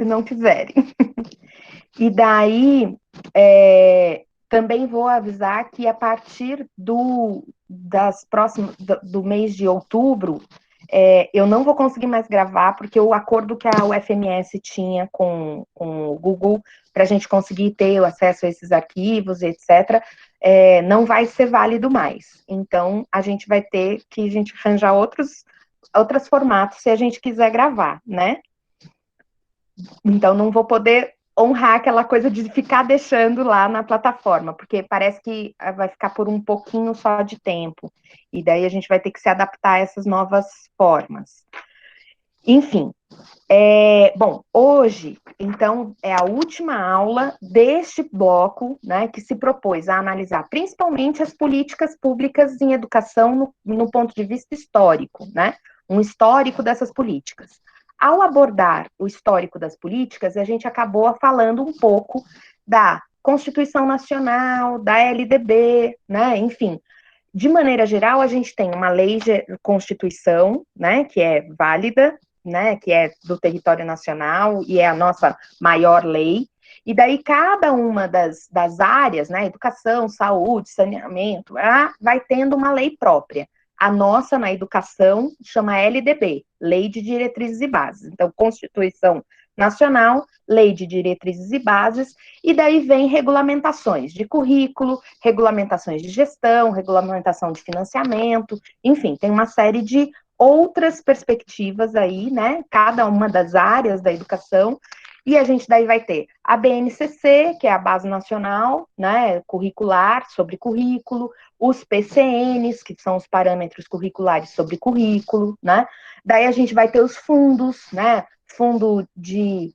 se não quiserem. E daí, também vou avisar que a partir do mês de outubro, eu não vou conseguir mais gravar, porque o acordo que a UFMS tinha com o Google, para a gente conseguir ter o acesso a esses arquivos, etc., não vai ser válido mais. Então, a gente vai ter que arranjar outros formatos se a gente quiser gravar, né? Então, não vou poder honrar aquela coisa de ficar deixando lá na plataforma, porque parece que vai ficar por um pouquinho só de tempo. E daí a gente vai ter que se adaptar a essas novas formas. Enfim, bom, hoje, então, é a última aula deste bloco, né, que se propôs a analisar principalmente as políticas públicas em educação no ponto de vista histórico, né, um histórico dessas políticas. Ao abordar o histórico das políticas, a gente acabou falando um pouco da Constituição Nacional, da LDB, né, enfim. De maneira geral, a gente tem uma lei de Constituição, né, que é válida, né, que é do território nacional e é a nossa maior lei, e daí cada uma das áreas, né, educação, saúde, saneamento, vai tendo uma lei própria. A nossa, na educação, chama LDB, Lei de Diretrizes e Bases. Então, Constituição Nacional, Lei de Diretrizes e Bases, e daí vem regulamentações de currículo, regulamentações de gestão, regulamentação de financiamento, enfim, tem uma série de outras perspectivas aí, né, cada uma das áreas da educação, e a gente daí vai ter a BNCC, que é a Base Nacional, né, curricular, sobre currículo, os PCNs, que são os parâmetros curriculares sobre currículo, né, daí a gente vai ter os fundos, né, fundo de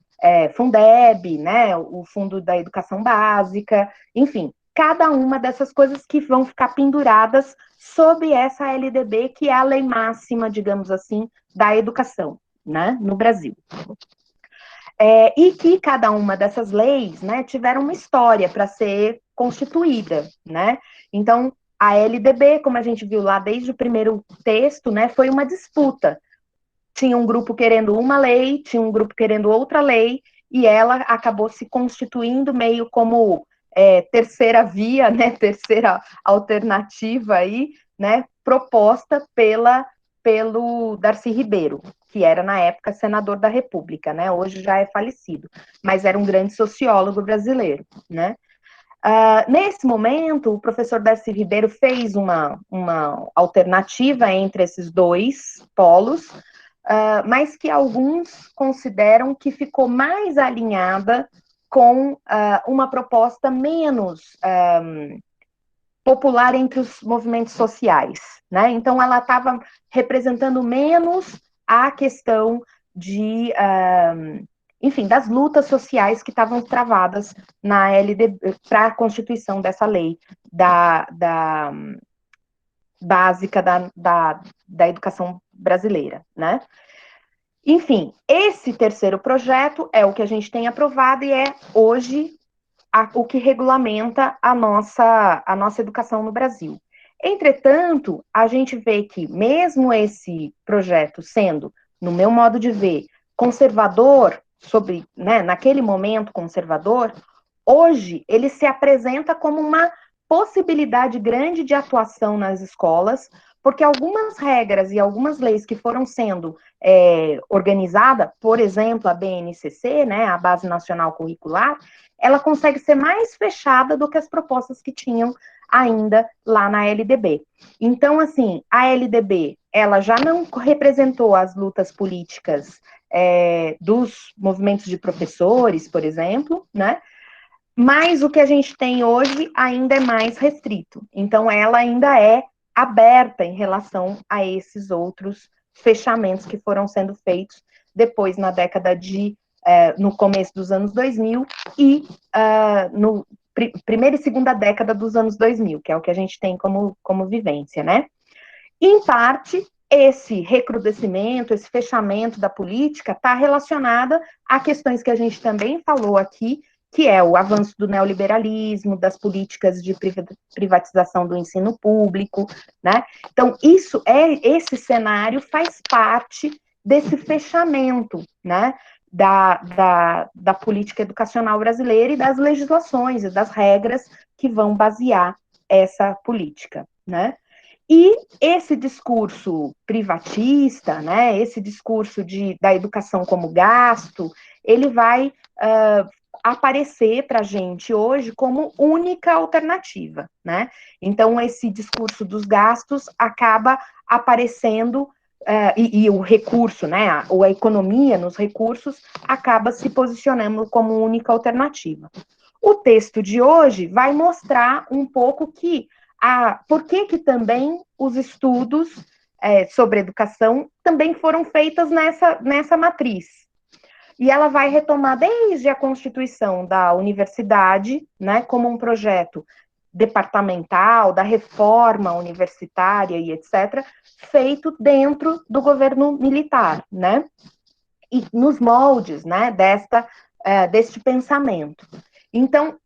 Fundeb, né, o fundo da educação básica, enfim, cada uma dessas coisas que vão ficar penduradas sob essa LDB, que é a lei máxima, digamos assim, da educação, né, no Brasil. E que cada uma dessas leis, né, tiveram uma história para ser constituída, né? Então, a LDB, como a gente viu lá desde o primeiro texto, né, foi uma disputa. Tinha um grupo querendo uma lei, tinha um grupo querendo outra lei, e ela acabou se constituindo meio como terceira via, né, terceira alternativa aí, né, proposta pelo Darcy Ribeiro, que era na época senador da República, né, hoje já é falecido, mas era um grande sociólogo brasileiro, né. Nesse momento, o professor Darcy Ribeiro fez uma alternativa entre esses dois polos, mas que alguns consideram que ficou mais alinhada com uma proposta menos popular entre os movimentos sociais, né? Então, ela estava representando menos a questão de, enfim, das lutas sociais que estavam travadas na LDB para a constituição dessa lei básica da educação brasileira, né? Enfim, esse terceiro projeto é o que a gente tem aprovado e é hoje o que regulamenta a nossa educação no Brasil. Entretanto, a gente vê que mesmo esse projeto sendo, no meu modo de ver, conservador, né, naquele momento conservador, hoje ele se apresenta como uma possibilidade grande de atuação nas escolas, porque algumas regras e algumas leis que foram sendo organizadas, por exemplo, a BNCC, né, a Base Nacional Curricular, ela consegue ser mais fechada do que as propostas que tinham ainda lá na LDB. Então, assim, a LDB, ela já não representou as lutas políticas dos movimentos de professores, por exemplo, né? Mas o que a gente tem hoje ainda é mais restrito. Então, ela ainda é aberta em relação a esses outros fechamentos que foram sendo feitos depois na década no começo dos anos 2000 e no primeira e segunda década dos anos 2000, que é o que a gente tem como vivência, né? Em parte, esse recrudescimento, esse fechamento da política está relacionada a questões que a gente também falou aqui, que é o avanço do neoliberalismo, das políticas de privatização do ensino público, né? Então, esse cenário faz parte desse fechamento, né? da política educacional brasileira e das legislações e das regras que vão basear essa política, né? E esse discurso privatista, né, esse discurso da educação como gasto, ele vai aparecer para a gente hoje como única alternativa, né? Então, esse discurso dos gastos acaba aparecendo, e o recurso, né, ou a economia nos recursos, acaba se posicionando como única alternativa. O texto de hoje vai mostrar um pouco que por que também os estudos sobre educação também foram feitos nessa matriz. E ela vai retomar desde a constituição da universidade, né, como um projeto departamental, da reforma universitária e etc., feito dentro do governo militar, né, e nos moldes, né, deste pensamento. Então,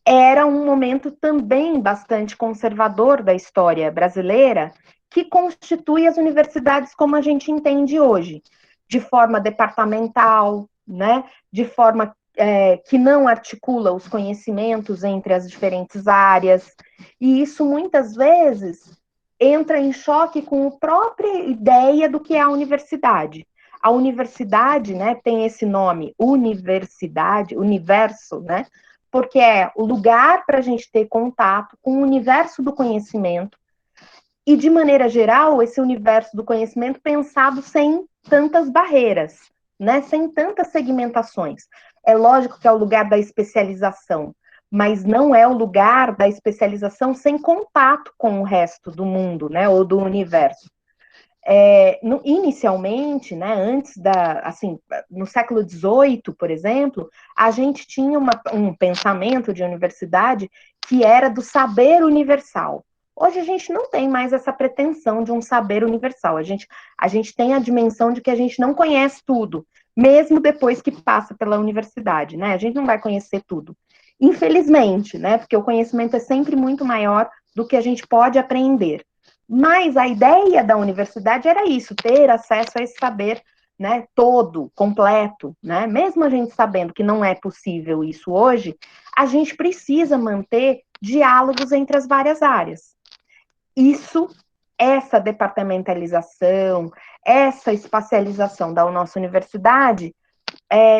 era um momento também bastante conservador da história brasileira, que constitui as universidades como a gente entende hoje, de forma departamental, né, de forma que não articula os conhecimentos entre as diferentes áreas, e isso muitas vezes entra em choque com a própria ideia do que é a universidade. A universidade, né, tem esse nome, universidade, universo, né, porque é o lugar para a gente ter contato com o universo do conhecimento e, de maneira geral, esse universo do conhecimento pensado sem tantas barreiras, né? Sem tantas segmentações. É lógico que é o lugar da especialização, mas não é o lugar da especialização sem contato com o resto do mundo, né? Ou do universo. Inicialmente, né, no século XVIII, por exemplo, a gente tinha um pensamento de universidade que era do saber universal. Hoje a gente não tem mais essa pretensão de um saber universal. A gente tem a dimensão de que a gente não conhece tudo, mesmo depois que passa pela universidade, né? A gente não vai conhecer tudo. Infelizmente, né? Porque o conhecimento é sempre muito maior do que a gente pode aprender. Mas a ideia da universidade era isso, ter acesso a esse saber, né, todo, completo, né? Mesmo a gente sabendo que não é possível isso hoje, a gente precisa manter diálogos entre as várias áreas. Essa departamentalização, essa espacialização da nossa universidade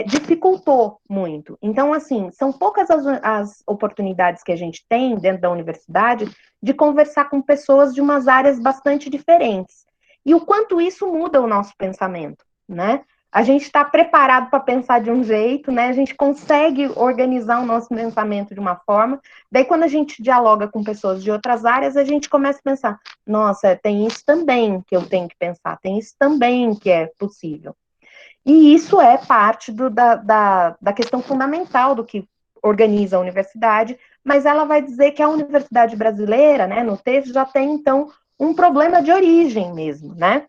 dificultou muito. Então, assim, são poucas as oportunidades que a gente tem dentro da universidade de conversar com pessoas de umas áreas bastante diferentes. E o quanto isso muda o nosso pensamento, né? A gente está preparado para pensar de um jeito, né? A gente consegue organizar o nosso pensamento de uma forma. Daí, quando a gente dialoga com pessoas de outras áreas, a gente começa a pensar: nossa, tem isso também que eu tenho que pensar, tem isso também que é possível. E isso é parte da questão fundamental do que organiza a universidade, mas ela vai dizer que a universidade brasileira, né, no texto, já tem, então, um problema de origem mesmo, né?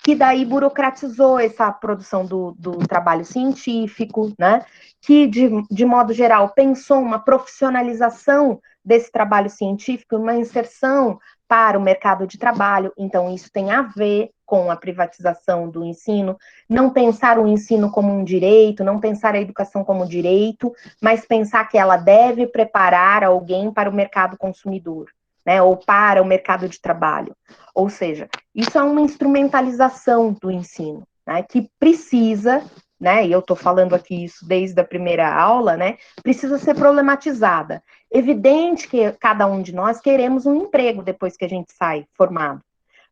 Que daí burocratizou essa produção do trabalho científico, né? Que, de modo geral, pensou uma profissionalização desse trabalho científico, uma inserção para o mercado de trabalho. Então, isso tem a ver com a privatização do ensino, não pensar o ensino como um direito, não pensar a educação como direito, mas pensar que ela deve preparar alguém para o mercado consumidor, né, ou para o mercado de trabalho. Ou seja, isso é uma instrumentalização do ensino, né, que precisa, né, e eu estou falando aqui isso desde a primeira aula, né, precisa ser problematizada. Evidente que cada um de nós queremos um emprego depois que a gente sai formado,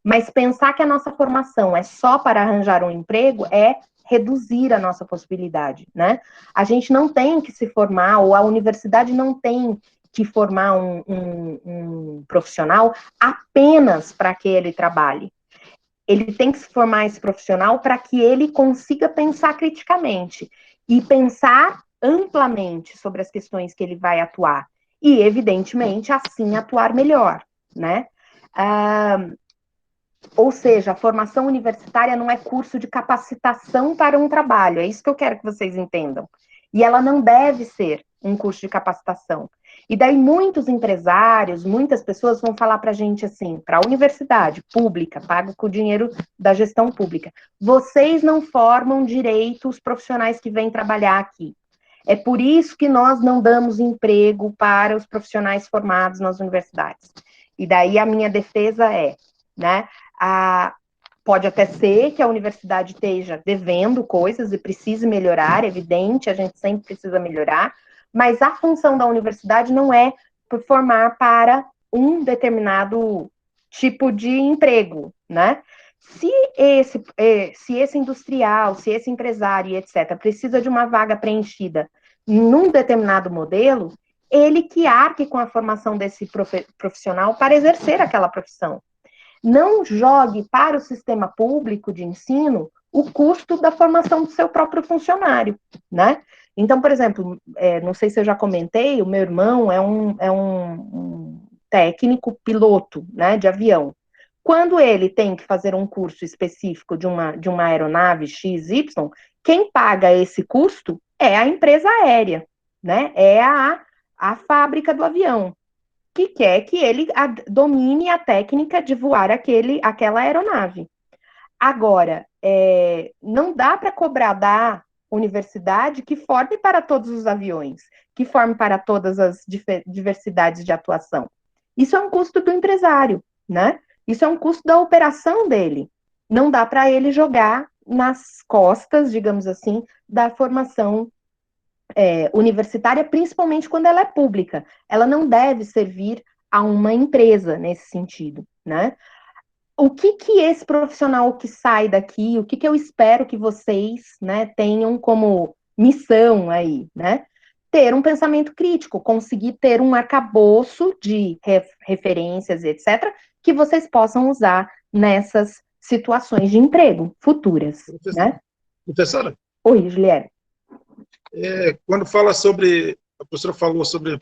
mas pensar que a nossa formação é só para arranjar um emprego é reduzir a nossa possibilidade, né? A gente não tem que se formar, ou a universidade não tem que formar um profissional apenas para que ele trabalhe. Ele tem que se formar esse profissional para que ele consiga pensar criticamente e pensar amplamente sobre as questões que ele vai atuar. E, evidentemente, assim atuar melhor, né? Ou seja, a formação universitária não é curso de capacitação para um trabalho, é isso que eu quero que vocês entendam. E ela não deve ser. um curso de capacitação. E daí muitos empresários, muitas pessoas vão falar para a gente assim, para a universidade pública, pago com o dinheiro da gestão pública, vocês não formam direito os profissionais que vêm trabalhar aqui. É por isso que nós não damos emprego para os profissionais formados nas universidades. E daí a minha defesa é, né, pode até ser que a universidade esteja devendo coisas e precise melhorar, é evidente, a gente sempre precisa melhorar, mas a função da universidade não é formar para um determinado tipo de emprego, né? Se esse industrial, se esse empresário, etc., precisa de uma vaga preenchida num determinado modelo, ele que arque com a formação desse profissional para exercer aquela profissão. Não jogue para o sistema público de ensino o custo da formação do seu próprio funcionário, né? Então, por exemplo, não sei se eu já comentei, o meu irmão é um técnico piloto, né, de avião. Quando ele tem que fazer um curso específico de uma aeronave XY, quem paga esse custo é a empresa aérea, né? É a fábrica do avião, que quer que ele domine a técnica de voar aquela aeronave. Agora, não dá para cobrar da universidade que forme para todos os aviões, que forme para todas as diversidades de atuação. Isso é um custo do empresário, né? Isso é um custo da operação dele. Não dá para ele jogar nas costas, digamos assim, da formação universitária, principalmente quando ela é pública. Ela não deve servir a uma empresa nesse sentido, né? O que esse profissional que sai daqui, o que eu espero que vocês, né, tenham como missão aí, né? Ter um pensamento crítico, conseguir ter um arcabouço de referências, etc., que vocês possam usar nessas situações de emprego futuras, né? Professora, Oi, Juliana. quando fala sobre, a professora falou sobre a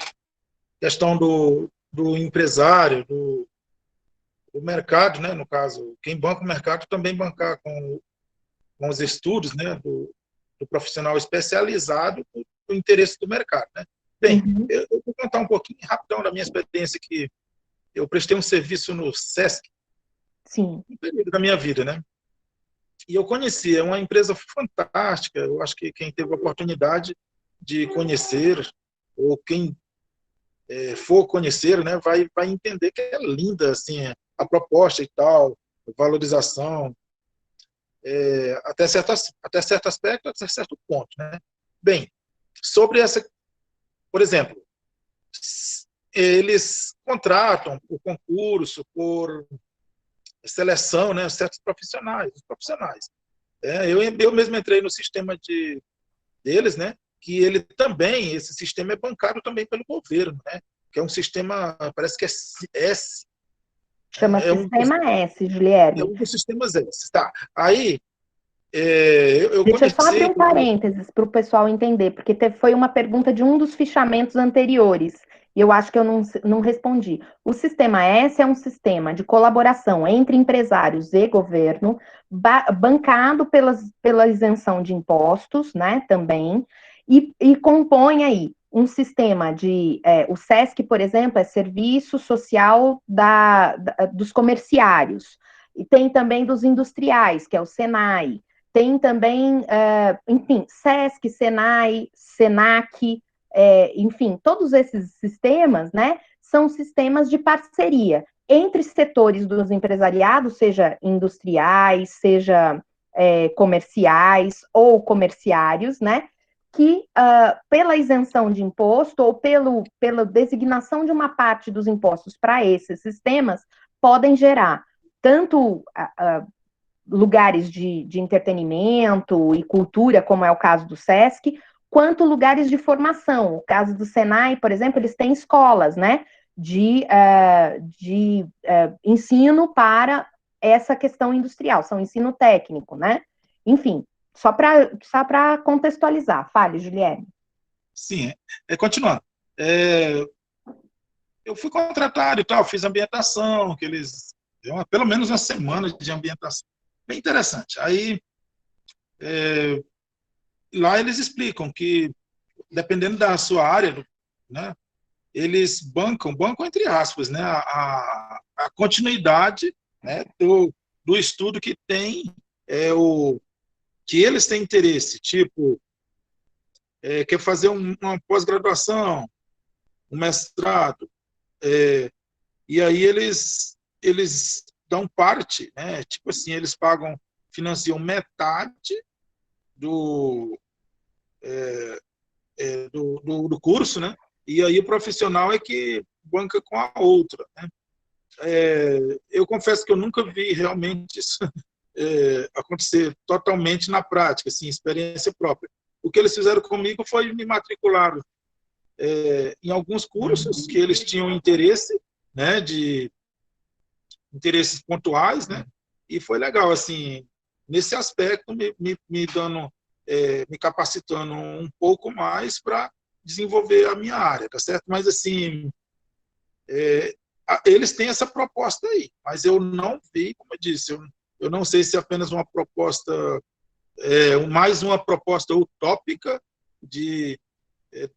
questão do empresário, do mercado, né, no caso, quem banca o mercado também bancar com os estudos, né, do profissional especializado no interesse do mercado, né? Bem, eu vou contar um pouquinho rapidão da minha experiência, que eu prestei um serviço no SESC, Sim. no período da minha vida, né? E eu conheci, é uma empresa fantástica, eu acho que quem teve a oportunidade de conhecer, ou quem for conhecer, né, vai entender que é linda, assim, a proposta e tal, valorização, até certo aspecto, até certo ponto, né? Bem, sobre essa, por exemplo, eles contratam por concurso, por seleção, né, certos profissionais, os profissionais. Eu mesmo entrei no sistema deles, né, que ele também, esse sistema é bancado também pelo governo, né, que é um sistema, parece que é S. Chama Sistema S, Juliane. É um dos sistemas S, tá. Aí, eu Deixa eu só abrir conheci... um parênteses para o pessoal entender, porque foi uma pergunta de um dos fichamentos anteriores, e eu acho que eu não respondi. O Sistema S é um sistema de colaboração entre empresários e governo, bancado pela isenção de impostos, né, também, e compõe aí um sistema o SESC, por exemplo, é Serviço Social dos Comerciários, e tem também dos industriais, que é o SENAI, tem também, enfim, SESC, SENAI, SENAC, enfim, todos esses sistemas, né, são sistemas de parceria entre setores dos empresariados, seja industriais, seja comerciais ou comerciários, né, que pela isenção de imposto ou pela designação de uma parte dos impostos para esses sistemas, podem gerar tanto lugares de entretenimento e cultura, como é o caso do SESC, quanto lugares de formação. O caso do Senai, por exemplo, eles têm escolas, né, de ensino para essa questão industrial, são ensino técnico, né? Enfim, só para contextualizar. Fale, Juliane. Sim, continuando. Eu fui contratado e tal, fiz ambientação, que eles deu pelo menos uma semana de ambientação. Bem interessante. Aí, lá eles explicam que dependendo da sua área, né, eles bancam entre aspas, né, a continuidade, né, do estudo que tem, que eles têm interesse, tipo, quer fazer uma pós-graduação, um mestrado, e aí eles dão parte, né, tipo assim, eles financiam metade do, do curso, né, e aí o profissional é que banca com a outra, né. Eu confesso que eu nunca vi realmente isso acontecer totalmente na prática, assim, experiência própria. O que eles fizeram comigo foi me matricular em alguns cursos que eles tinham interesse, né, de interesses pontuais, né, e foi legal, assim, nesse aspecto, me dando, me capacitando um pouco mais para desenvolver a minha área, tá certo? Mas, assim, eles têm essa proposta aí, mas eu não vi, como eu disse, eu não sei se é apenas uma proposta, mais uma proposta utópica,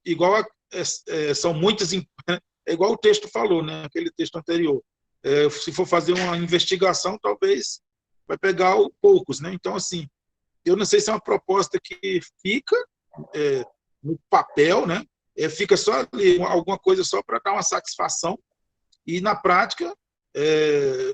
igual são muitas, é igual o texto falou, né, aquele texto anterior. Se for fazer uma investigação, talvez vai pegar poucos, né? Então, assim, eu não sei se é uma proposta que fica no papel, né? Fica só ali, alguma coisa só para dar uma satisfação, e na prática,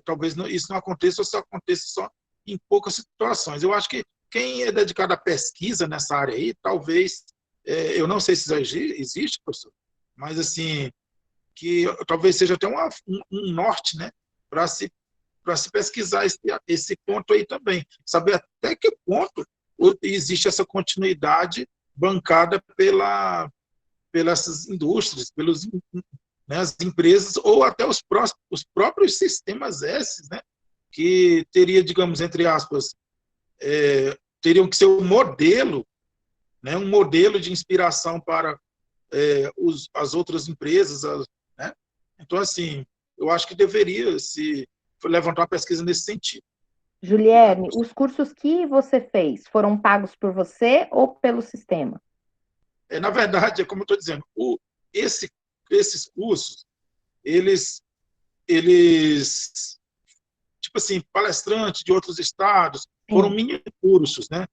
talvez isso não aconteça, ou só aconteça só em poucas situações. Eu acho que quem é dedicado à pesquisa nessa área aí, talvez, eu não sei se existe, professor, mas assim, que talvez seja até um norte, né, para se pesquisar esse ponto aí também. Saber até que ponto existe essa continuidade bancada pelas indústrias, né, as empresas, ou até os próprios sistemas S, né, que teria, digamos, entre aspas, teriam que ser um modelo, né, um modelo de inspiração para as outras empresas, né? Então, assim, eu acho que deveria se levantar uma pesquisa nesse sentido. Juliane, os cursos que você fez foram pagos por você ou pelo sistema? Na verdade, é como eu estou dizendo, esses cursos, eles, tipo assim, palestrantes de outros estados, foram mini cursos, né?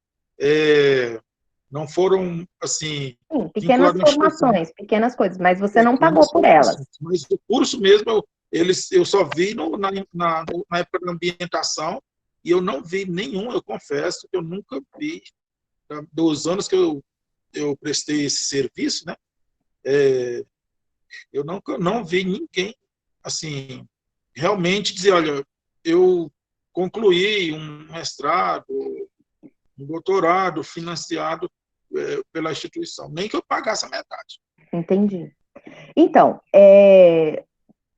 Não foram, assim, Sim, pequenas vinculados à instituição. formações, pequenas coisas, mas você não pagou por elas. Mas o curso mesmo, eu só vi na época da ambientação, e eu não vi nenhum, eu confesso, que eu nunca vi, dos anos que eu prestei esse serviço, né? Eu não vi ninguém, assim, realmente dizer, olha, eu concluí um mestrado, um doutorado financiado pela instituição, nem que eu pagasse a metade. Entendi. Então,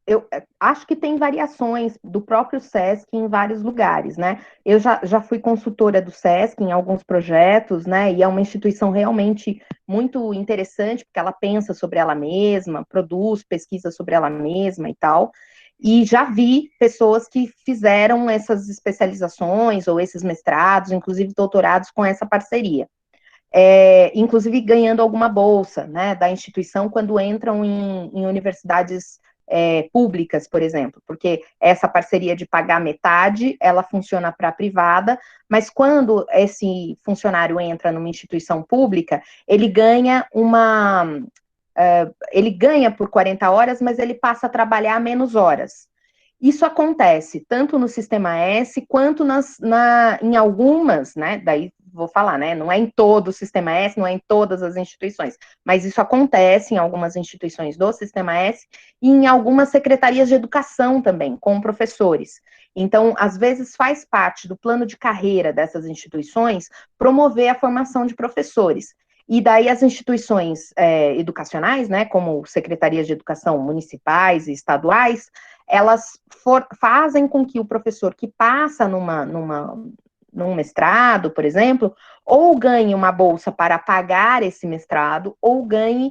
eu acho que tem variações do próprio SESC em vários lugares, né? Eu já fui consultora do SESC em alguns projetos, né? E é uma instituição realmente muito interessante, porque ela pensa sobre ela mesma, produz pesquisa sobre ela mesma e tal. E já vi pessoas que fizeram essas especializações ou esses mestrados, inclusive doutorados, com essa parceria. Inclusive ganhando alguma bolsa, né, da instituição quando entram em universidades públicas, por exemplo, porque essa parceria de pagar metade, ela funciona para a privada, mas quando esse funcionário entra numa instituição pública, ele ganha ele ganha por 40 horas, mas ele passa a trabalhar menos horas. Isso acontece tanto no sistema S quanto em algumas, né? Daí vou falar, né? Não é em todo o sistema S, não é em todas as instituições, mas isso acontece em algumas instituições do sistema S e em algumas secretarias de educação também, com professores. Então, às vezes faz parte do plano de carreira dessas instituições promover a formação de professores. E daí as instituições educacionais, né, como secretarias de educação municipais e estaduais, elas fazem com que o professor que passa num mestrado, por exemplo, ou ganhe uma bolsa para pagar esse mestrado, ou ganhe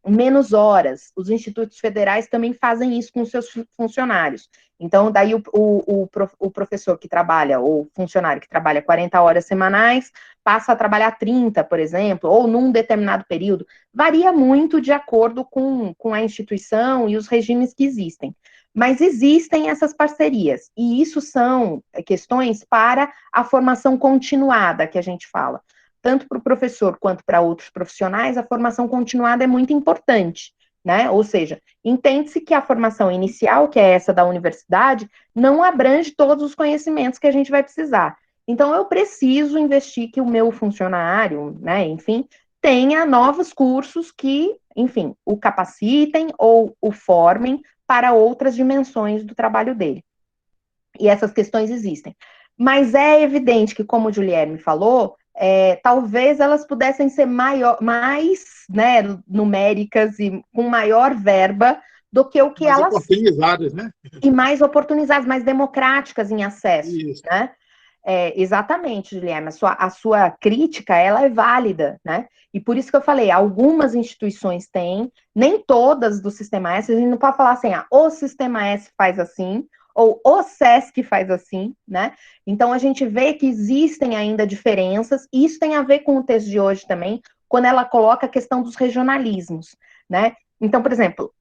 menos horas. Os institutos federais também fazem isso com seus funcionários. Então, daí o professor que trabalha, ou funcionário que trabalha 40 horas semanais, passa a trabalhar 30, por exemplo, ou num determinado período. Varia muito de acordo com a instituição e os regimes que existem. Mas existem essas parcerias, e isso são questões para a formação continuada, que a gente fala. Tanto para o professor quanto para outros profissionais, a formação continuada é muito importante, né? Ou seja, entende-se que a formação inicial, que é essa da universidade, não abrange todos os conhecimentos que a gente vai precisar. Então, eu preciso investir que o meu funcionário, né, enfim, tenha novos cursos que, enfim, o capacitem ou o formem para outras dimensões do trabalho dele. E essas questões existem. Mas é evidente que, como o Guilherme falou, talvez elas pudessem ser mais, né, numéricas e com maior verba do que o que Mais elas... oportunizadas, né? E mais oportunizadas, mais democráticas em acesso, Isso. né? Exatamente, Guilherme, a sua crítica, ela é válida, né? E por isso que eu falei, algumas instituições têm, nem todas do Sistema S, a gente não pode falar assim, o Sistema S faz assim, ou o SESC faz assim, né? Então a gente vê que existem ainda diferenças, e isso tem a ver com o texto de hoje também, quando ela coloca a questão dos regionalismos, né? Então, por exemplo,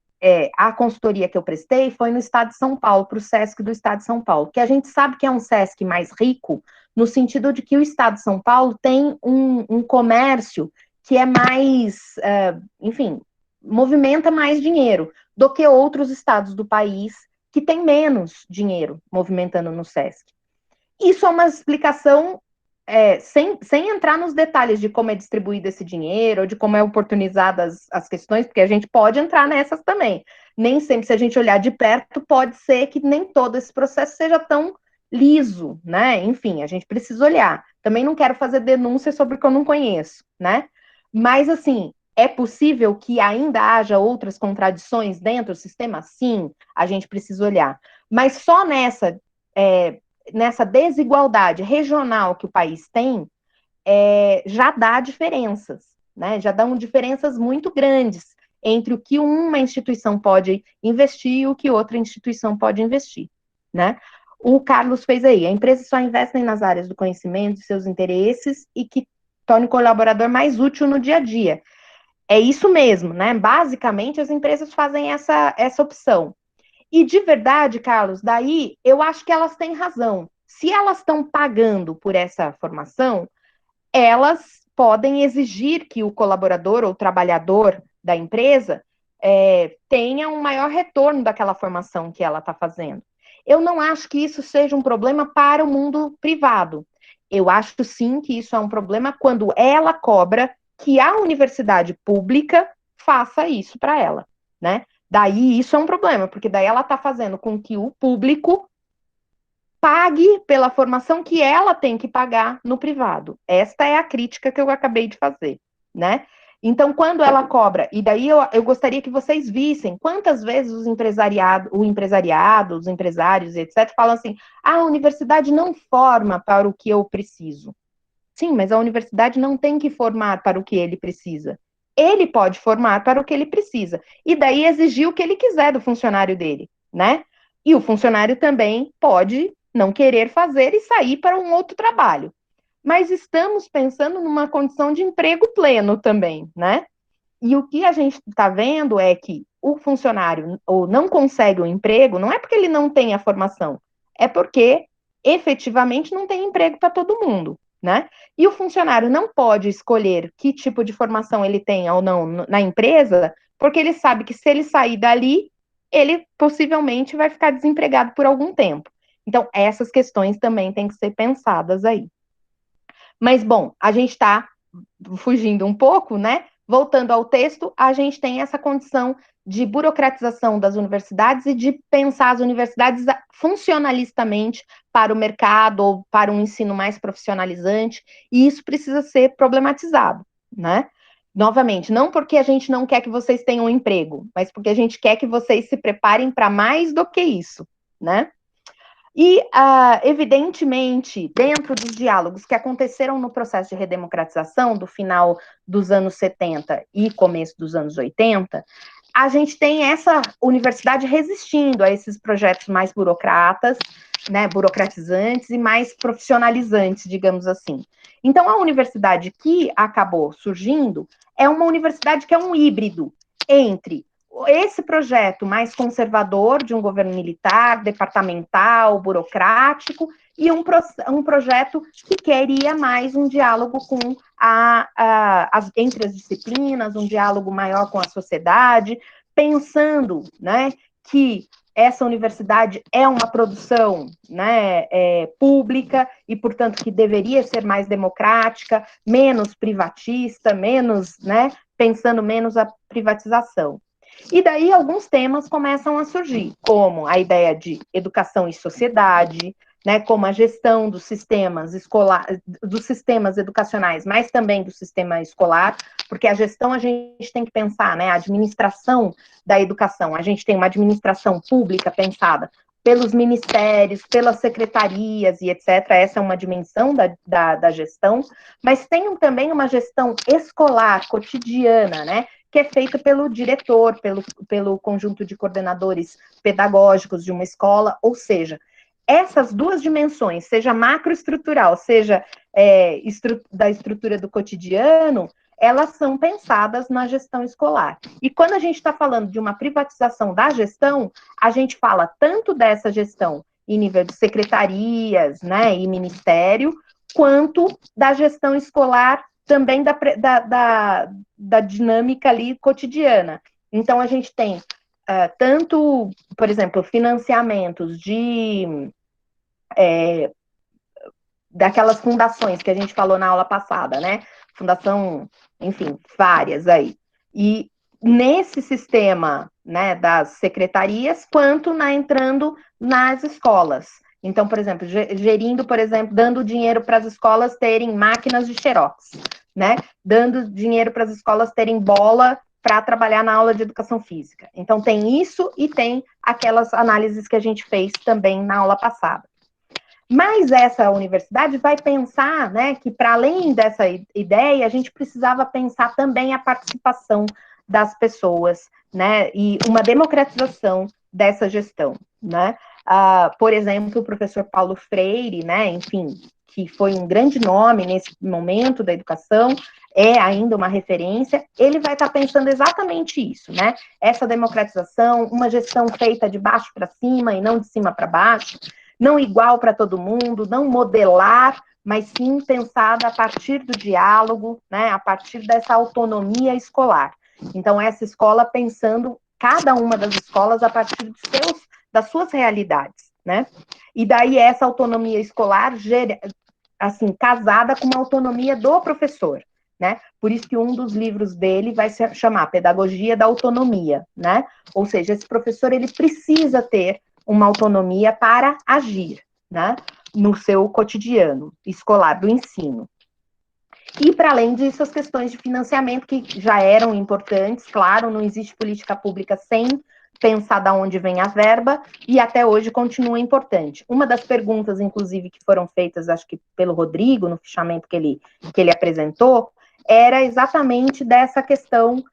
a consultoria que eu prestei foi no estado de São Paulo, para o SESC do estado de São Paulo, que a gente sabe que é um SESC mais rico, no sentido de que o estado de São Paulo tem um comércio que é mais, enfim, movimenta mais dinheiro do que outros estados do país que tem menos dinheiro movimentando no SESC. Isso é uma explicação sem entrar nos detalhes de como é distribuído esse dinheiro, ou de como é oportunizadas as questões, porque a gente pode entrar nessas também. Nem sempre, se a gente olhar de perto, pode ser que nem todo esse processo seja tão liso, né? Enfim, a gente precisa olhar. Também não quero fazer denúncia sobre o que eu não conheço, né? Mas, assim, é possível que ainda haja outras contradições dentro do sistema? Sim, a gente precisa olhar. Mas só nessa desigualdade regional que o país tem, já dá diferenças, né? Já dão diferenças muito grandes entre o que uma instituição pode investir e o que outra instituição pode investir, né? O Carlos fez aí, a empresa só investe nas áreas do conhecimento, de seus interesses e que torne o colaborador mais útil no dia a dia. É isso mesmo, né? Basicamente, as empresas fazem essa opção. E de verdade, Carlos, daí eu acho que elas têm razão. Se elas estão pagando por essa formação, elas podem exigir que o colaborador ou trabalhador da empresa tenha um maior retorno daquela formação que ela está fazendo. Eu não acho que isso seja um problema para o mundo privado. Eu acho sim que isso é um problema quando ela cobra que a universidade pública faça isso para ela, né? Daí isso é um problema, porque daí ela está fazendo com que o público pague pela formação que ela tem que pagar no privado. Esta é a crítica que eu acabei de fazer, né? Então, quando ela cobra, e daí eu gostaria que vocês vissem quantas vezes o empresariado, os empresários, etc., falam assim: a universidade não forma para o que eu preciso. Sim, mas a universidade não tem que formar para o que ele precisa. Ele pode formar para o que ele precisa. E daí exigir o que ele quiser do funcionário dele, né? E o funcionário também pode não querer fazer e sair para um outro trabalho. Mas estamos pensando numa condição de emprego pleno também, né? E o que a gente está vendo é que o funcionário ou não consegue um emprego, não é porque ele não tem a formação, é porque efetivamente não tem emprego para todo mundo, né? E o funcionário não pode escolher que tipo de formação ele tem ou não na empresa, porque ele sabe que se ele sair dali, ele possivelmente vai ficar desempregado por algum tempo. Então, essas questões também têm que ser pensadas aí. Mas, bom, a gente está fugindo um pouco, né? Voltando ao texto, a gente tem essa condição de burocratização das universidades e de pensar as universidades funcionalistamente para o mercado ou para um ensino mais profissionalizante, e isso precisa ser problematizado, né? Novamente, não porque a gente não quer que vocês tenham um emprego, mas porque a gente quer que vocês se preparem para mais do que isso, né? E, evidentemente, dentro dos diálogos que aconteceram no processo de redemocratização do final dos anos 70 e começo dos anos 80, a gente tem essa universidade resistindo a esses projetos mais burocratas, né, burocratizantes e mais profissionalizantes, digamos assim. Então, a universidade que acabou surgindo é uma universidade que é um híbrido entre esse projeto mais conservador de um governo militar, departamental, burocrático, e um projeto que queria mais um diálogo com entre as disciplinas, um diálogo maior com a sociedade, pensando, né, que essa universidade é uma produção, né, pública e, portanto, que deveria ser mais democrática, menos privatista, menos, né, pensando menos a privatização. E daí alguns temas começam a surgir, como a ideia de educação e sociedade, né, como a gestão dos sistemas dos sistemas educacionais, mas também do sistema escolar, porque a gestão a gente tem que pensar, né, a administração da educação, a gente tem uma administração pública pensada pelos ministérios, pelas secretarias e etc. Essa é uma dimensão da gestão, mas tem também uma gestão escolar, cotidiana, né, que é feita pelo diretor, pelo conjunto de coordenadores pedagógicos de uma escola, ou seja, essas duas dimensões, seja macroestrutural, seja da estrutura do cotidiano, elas são pensadas na gestão escolar. E quando a gente está falando de uma privatização da gestão, a gente fala tanto dessa gestão em nível de secretarias, né, e ministério, quanto da gestão escolar também da dinâmica ali cotidiana. Então, a gente tem tanto, por exemplo, financiamentos daquelas fundações que a gente falou na aula passada, né? Fundação, enfim, várias aí. E nesse sistema, né, das secretarias, quanto entrando nas escolas. Então, por exemplo, gerindo, por exemplo, dando dinheiro para as escolas terem máquinas de xerox, né? Dando dinheiro para as escolas terem bola para trabalhar na aula de educação física. Então, tem isso e tem aquelas análises que a gente fez também na aula passada. Mas essa universidade vai pensar, né, que para além dessa ideia, a gente precisava pensar também a participação das pessoas, né, e uma democratização dessa gestão, né. Por exemplo, o professor Paulo Freire, né, enfim, que foi um grande nome nesse momento da educação, é ainda uma referência, ele vai estar pensando exatamente isso, né, essa democratização, uma gestão feita de baixo para cima e não de cima para baixo, não igual para todo mundo, não modelar, mas sim pensada a partir do diálogo, né, a partir dessa autonomia escolar. Então, essa escola pensando cada uma das escolas a partir das suas realidades, né? E daí essa autonomia escolar, assim, casada com uma autonomia do professor, né? Por isso que um dos livros dele vai se chamar Pedagogia da Autonomia, né? Ou seja, esse professor, ele precisa ter uma autonomia para agir, né, no seu cotidiano escolar do ensino. E, para além disso, as questões de financiamento, que já eram importantes, claro, não existe política pública sem pensar de onde vem a verba, e até hoje continua importante. Uma das perguntas, inclusive, que foram feitas, acho que pelo Rodrigo, no fichamento que ele apresentou, era exatamente dessa questão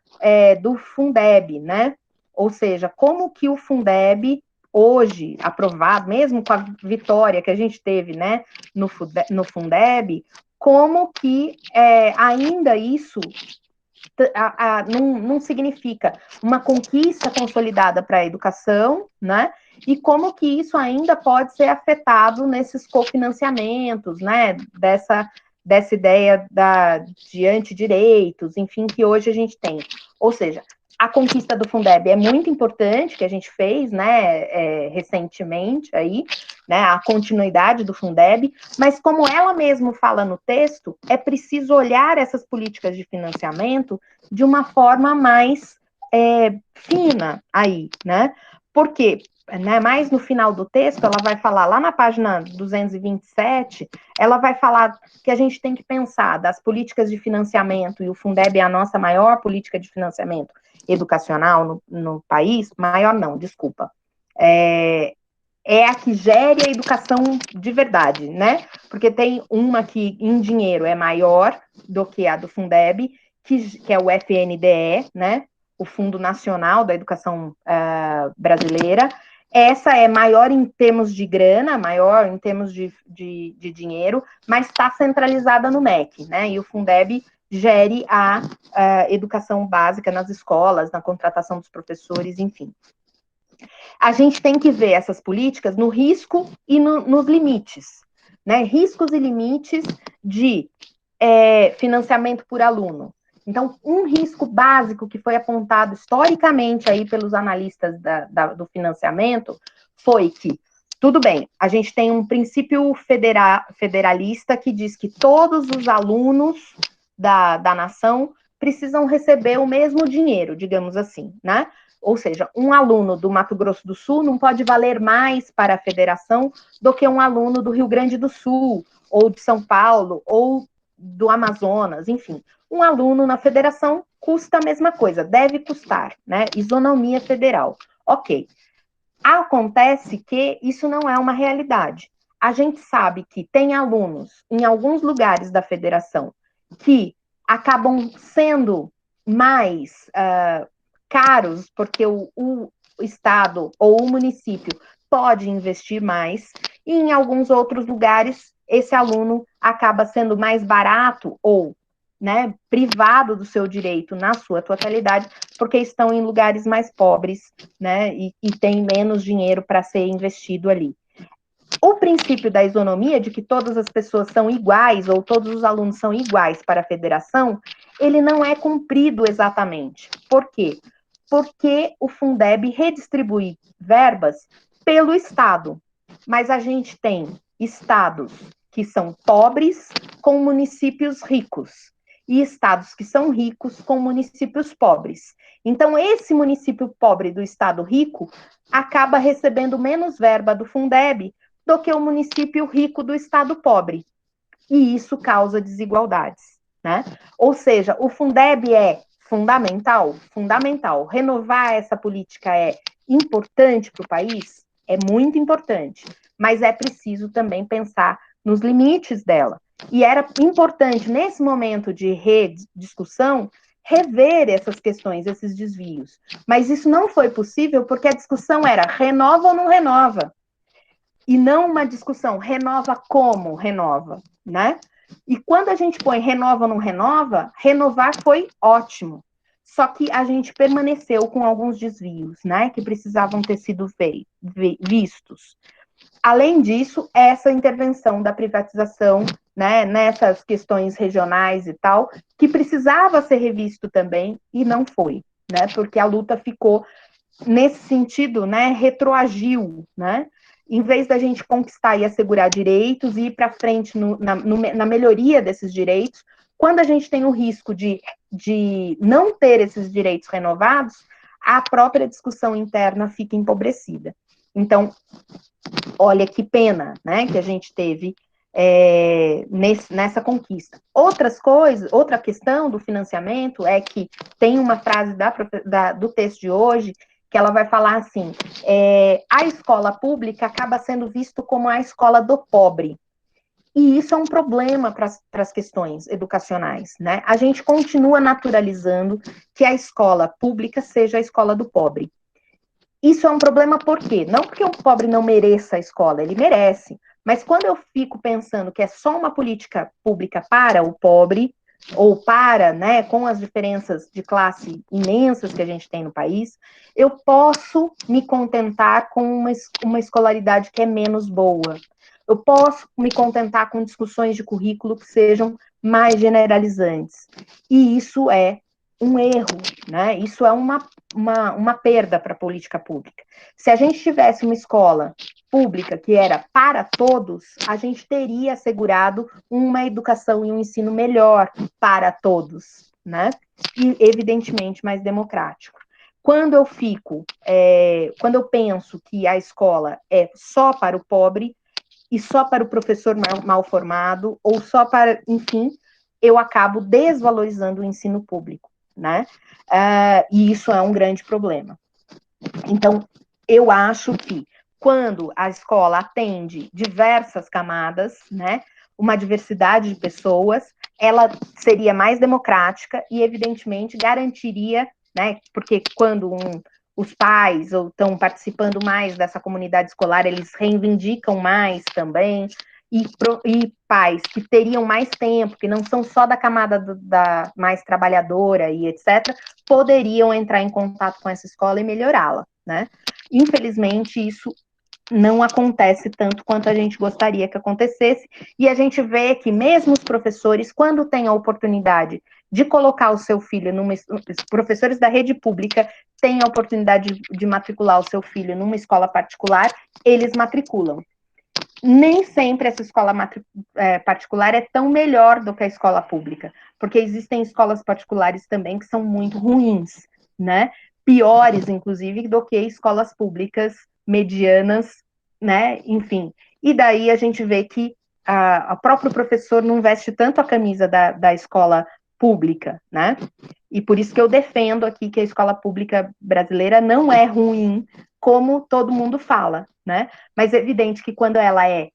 do Fundeb, né? Ou seja, como que o Fundeb hoje aprovado, mesmo com a vitória que a gente teve, né, no Fundeb, como que ainda isso não significa uma conquista consolidada para a educação, né? E como que isso ainda pode ser afetado nesses cofinanciamentos, né? Dessa ideia de antidireitos, enfim, que hoje a gente tem. Ou seja, a conquista do Fundeb é muito importante, que a gente fez, né, recentemente aí, né, a continuidade do Fundeb, mas como ela mesmo fala no texto, é preciso olhar essas políticas de financiamento de uma forma mais fina aí, né, porque, né, mais no final do texto, ela vai falar, lá na página 227, ela vai falar que a gente tem que pensar das políticas de financiamento, e o Fundeb é a nossa maior política de financiamento educacional no país, maior não, desculpa, é a que gere a educação de verdade, né? Porque tem uma que em dinheiro é maior do que a do Fundeb, que é o FNDE, né? O Fundo Nacional da Educação Brasileira. Essa é maior em termos de grana, maior em termos de dinheiro, mas está centralizada no MEC, né? E o Fundeb gere a educação básica nas escolas, na contratação dos professores, enfim. A gente tem que ver essas políticas no risco e nos limites, né? Riscos e limites de financiamento por aluno. Então, um risco básico que foi apontado historicamente aí pelos analistas do financiamento foi que, tudo bem, a gente tem um princípio federalista que diz que todos os alunos da nação precisam receber o mesmo dinheiro, digamos assim, né? Ou seja, um aluno do Mato Grosso do Sul não pode valer mais para a federação do que um aluno do Rio Grande do Sul, ou de São Paulo, ou do Amazonas, enfim. Um aluno na federação custa a mesma coisa, deve custar, né? Isonomia federal. Ok. Acontece que isso não é uma realidade. A gente sabe que tem alunos em alguns lugares da federação que acabam sendo mais caros, porque o Estado ou o município pode investir mais, e em alguns outros lugares esse aluno acaba sendo mais barato ou, né, privado do seu direito na sua totalidade, porque estão em lugares mais pobres, né, e tem menos dinheiro para ser investido ali. O princípio da isonomia, de que todas as pessoas são iguais, ou todos os alunos são iguais para a federação, ele não é cumprido exatamente. Por quê? Porque o Fundeb redistribui verbas pelo Estado. Mas a gente tem estados que são pobres com municípios ricos, e estados que são ricos com municípios pobres. Então, esse município pobre do estado rico acaba recebendo menos verba do Fundeb do que o município rico do estado pobre. E isso causa desigualdades, né? Ou seja, o Fundeb é fundamental, fundamental. Renovar essa política é importante para o país? É muito importante, mas é preciso também pensar nos limites dela. E era importante, nesse momento de rediscussão, rever essas questões, esses desvios. Mas isso não foi possível porque a discussão era renova ou não renova? E não uma discussão, renova como renova, né? E quando a gente põe renova ou não renova, renovar foi ótimo. Só que a gente permaneceu com alguns desvios, né? Que precisavam ter sido vistos. Além disso, essa intervenção da privatização, né? Nessas questões regionais e tal, que precisava ser revisto também e não foi, né? Porque a luta ficou nesse sentido, né? Retroagiu, né? Em vez da gente conquistar e assegurar direitos e ir para frente na melhoria desses direitos, quando a gente tem o risco de não ter esses direitos renovados, a própria discussão interna fica empobrecida. Então, olha que pena, né, que a gente teve nessa conquista. Outra questão do financiamento é que tem uma frase do texto de hoje que ela vai falar assim, a escola pública acaba sendo visto como a escola do pobre. E isso é um problema para as questões educacionais, né? A gente continua naturalizando que a escola pública seja a escola do pobre. Isso é um problema por quê? Não porque o pobre não mereça a escola, ele merece. Mas quando eu fico pensando que é só uma política pública para o pobre, ou para, né, com as diferenças de classe imensas que a gente tem no país, eu posso me contentar com uma escolaridade que é menos boa. Eu posso me contentar com discussões de currículo que sejam mais generalizantes. E isso é um erro, né? Isso é uma perda para a política pública. Se a gente tivesse uma escola pública que era para todos, a gente teria assegurado uma educação e um ensino melhor para todos, né? E, evidentemente, mais democrático. Quando eu penso que a escola é só para o pobre e só para o professor mal formado, ou só para, enfim, eu acabo desvalorizando o ensino público, né? E isso é um grande problema. Então, eu acho que quando a escola atende diversas camadas, né, uma diversidade de pessoas, ela seria mais democrática e, evidentemente, garantiria, né, porque quando os pais estão participando mais dessa comunidade escolar, eles reivindicam mais também, e pais que teriam mais tempo, que não são só da camada da mais trabalhadora e etc., poderiam entrar em contato com essa escola e melhorá-la, né? Infelizmente, isso não acontece tanto quanto a gente gostaria que acontecesse, e a gente vê que mesmo os professores, quando têm a oportunidade de colocar o seu filho os professores da rede pública têm a oportunidade de matricular o seu filho numa escola particular, eles matriculam. Nem sempre essa escola particular é tão melhor do que a escola pública, porque existem escolas particulares também que são muito ruins, né? Piores, inclusive, do que escolas públicas medianas, né? Enfim. E daí a gente vê que o próprio professor não veste tanto a camisa da escola pública, né? E por isso que eu defendo aqui que a escola pública brasileira não é ruim, como todo mundo fala, né? Mas é evidente que quando ela é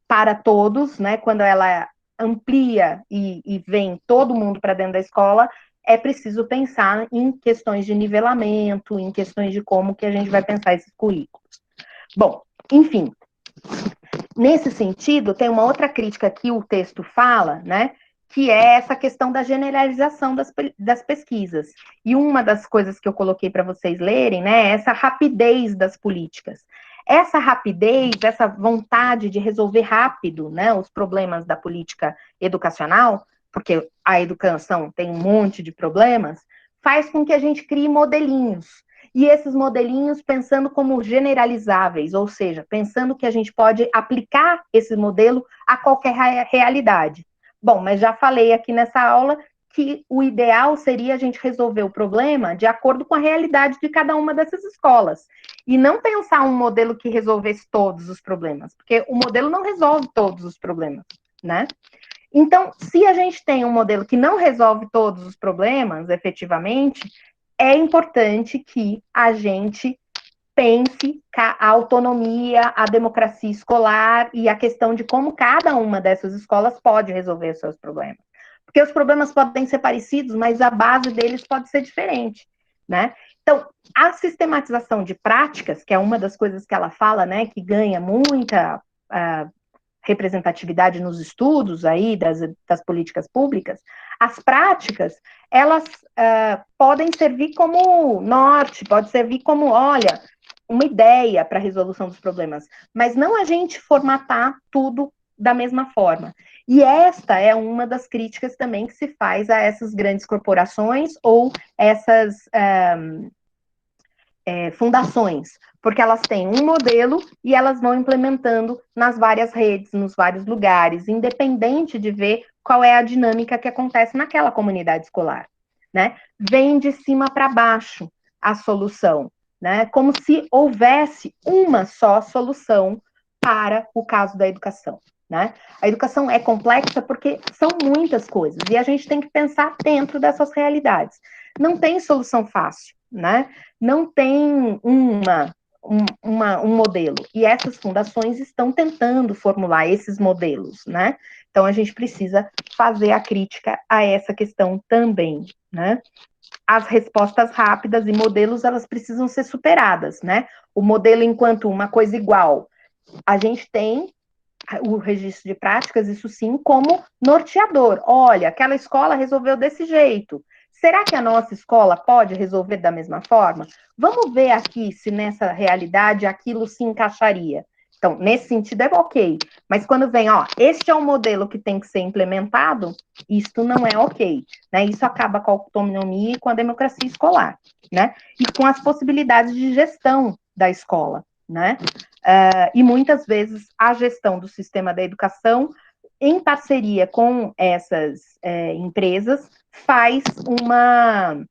para todos, né? Quando ela amplia e vem todo mundo para dentro da escola, é preciso pensar em questões de nivelamento, em questões de como que a gente vai pensar esses currículos. Bom, enfim, nesse sentido, tem uma outra crítica que o texto fala, né? Que é essa questão da generalização das pesquisas. E uma das coisas que eu coloquei para vocês lerem, né, é essa rapidez das políticas. Essa rapidez, essa vontade de resolver rápido, né, os problemas da política educacional, porque a educação tem um monte de problemas, faz com que a gente crie modelinhos. E esses modelinhos pensando como generalizáveis, ou seja, pensando que a gente pode aplicar esse modelo a qualquer realidade. Bom, mas já falei aqui nessa aula que o ideal seria a gente resolver o problema de acordo com a realidade de cada uma dessas escolas. E não pensar um modelo que resolvesse todos os problemas, porque o modelo não resolve todos os problemas, né? Então, se a gente tem um modelo que não resolve todos os problemas, efetivamente, é importante que a gente pense a autonomia, a democracia escolar e a questão de como cada uma dessas escolas pode resolver os seus problemas. Porque os problemas podem ser parecidos, mas a base deles pode ser diferente, né? Então, a sistematização de práticas, que é uma das coisas que ela fala, né, que ganha muita representatividade nos estudos aí das políticas públicas, as práticas, elas podem servir como norte, pode servir como, olha, uma ideia para a resolução dos problemas, mas não a gente formatar tudo da mesma forma. E esta é uma das críticas também que se faz a essas grandes corporações ou essas fundações, porque elas têm um modelo e elas vão implementando nas várias redes, nos vários lugares, independente de ver qual é a dinâmica que acontece naquela comunidade escolar, né? Vem de cima para baixo a solução, né? Como se houvesse uma só solução para o caso da educação, né? A educação é complexa porque são muitas coisas e a gente tem que pensar dentro dessas realidades. Não tem solução fácil, né? Não tem um modelo. E essas fundações estão tentando formular esses modelos, né? Então, a gente precisa fazer a crítica a essa questão também, né? As respostas rápidas e modelos, elas precisam ser superadas, né? O modelo enquanto uma coisa igual. A gente tem o registro de práticas, isso sim, como norteador. Olha, aquela escola resolveu desse jeito. Será que a nossa escola pode resolver da mesma forma? Vamos ver aqui se nessa realidade aquilo se encaixaria. Então, nesse sentido é ok. Mas quando vem, ó, este é o modelo que tem que ser implementado, isto não é ok. Né? Isso acaba com a autonomia e com a democracia escolar, né? E com as possibilidades de gestão da escola, né? E muitas vezes a gestão do sistema da educação, em parceria com essas empresas, faz uma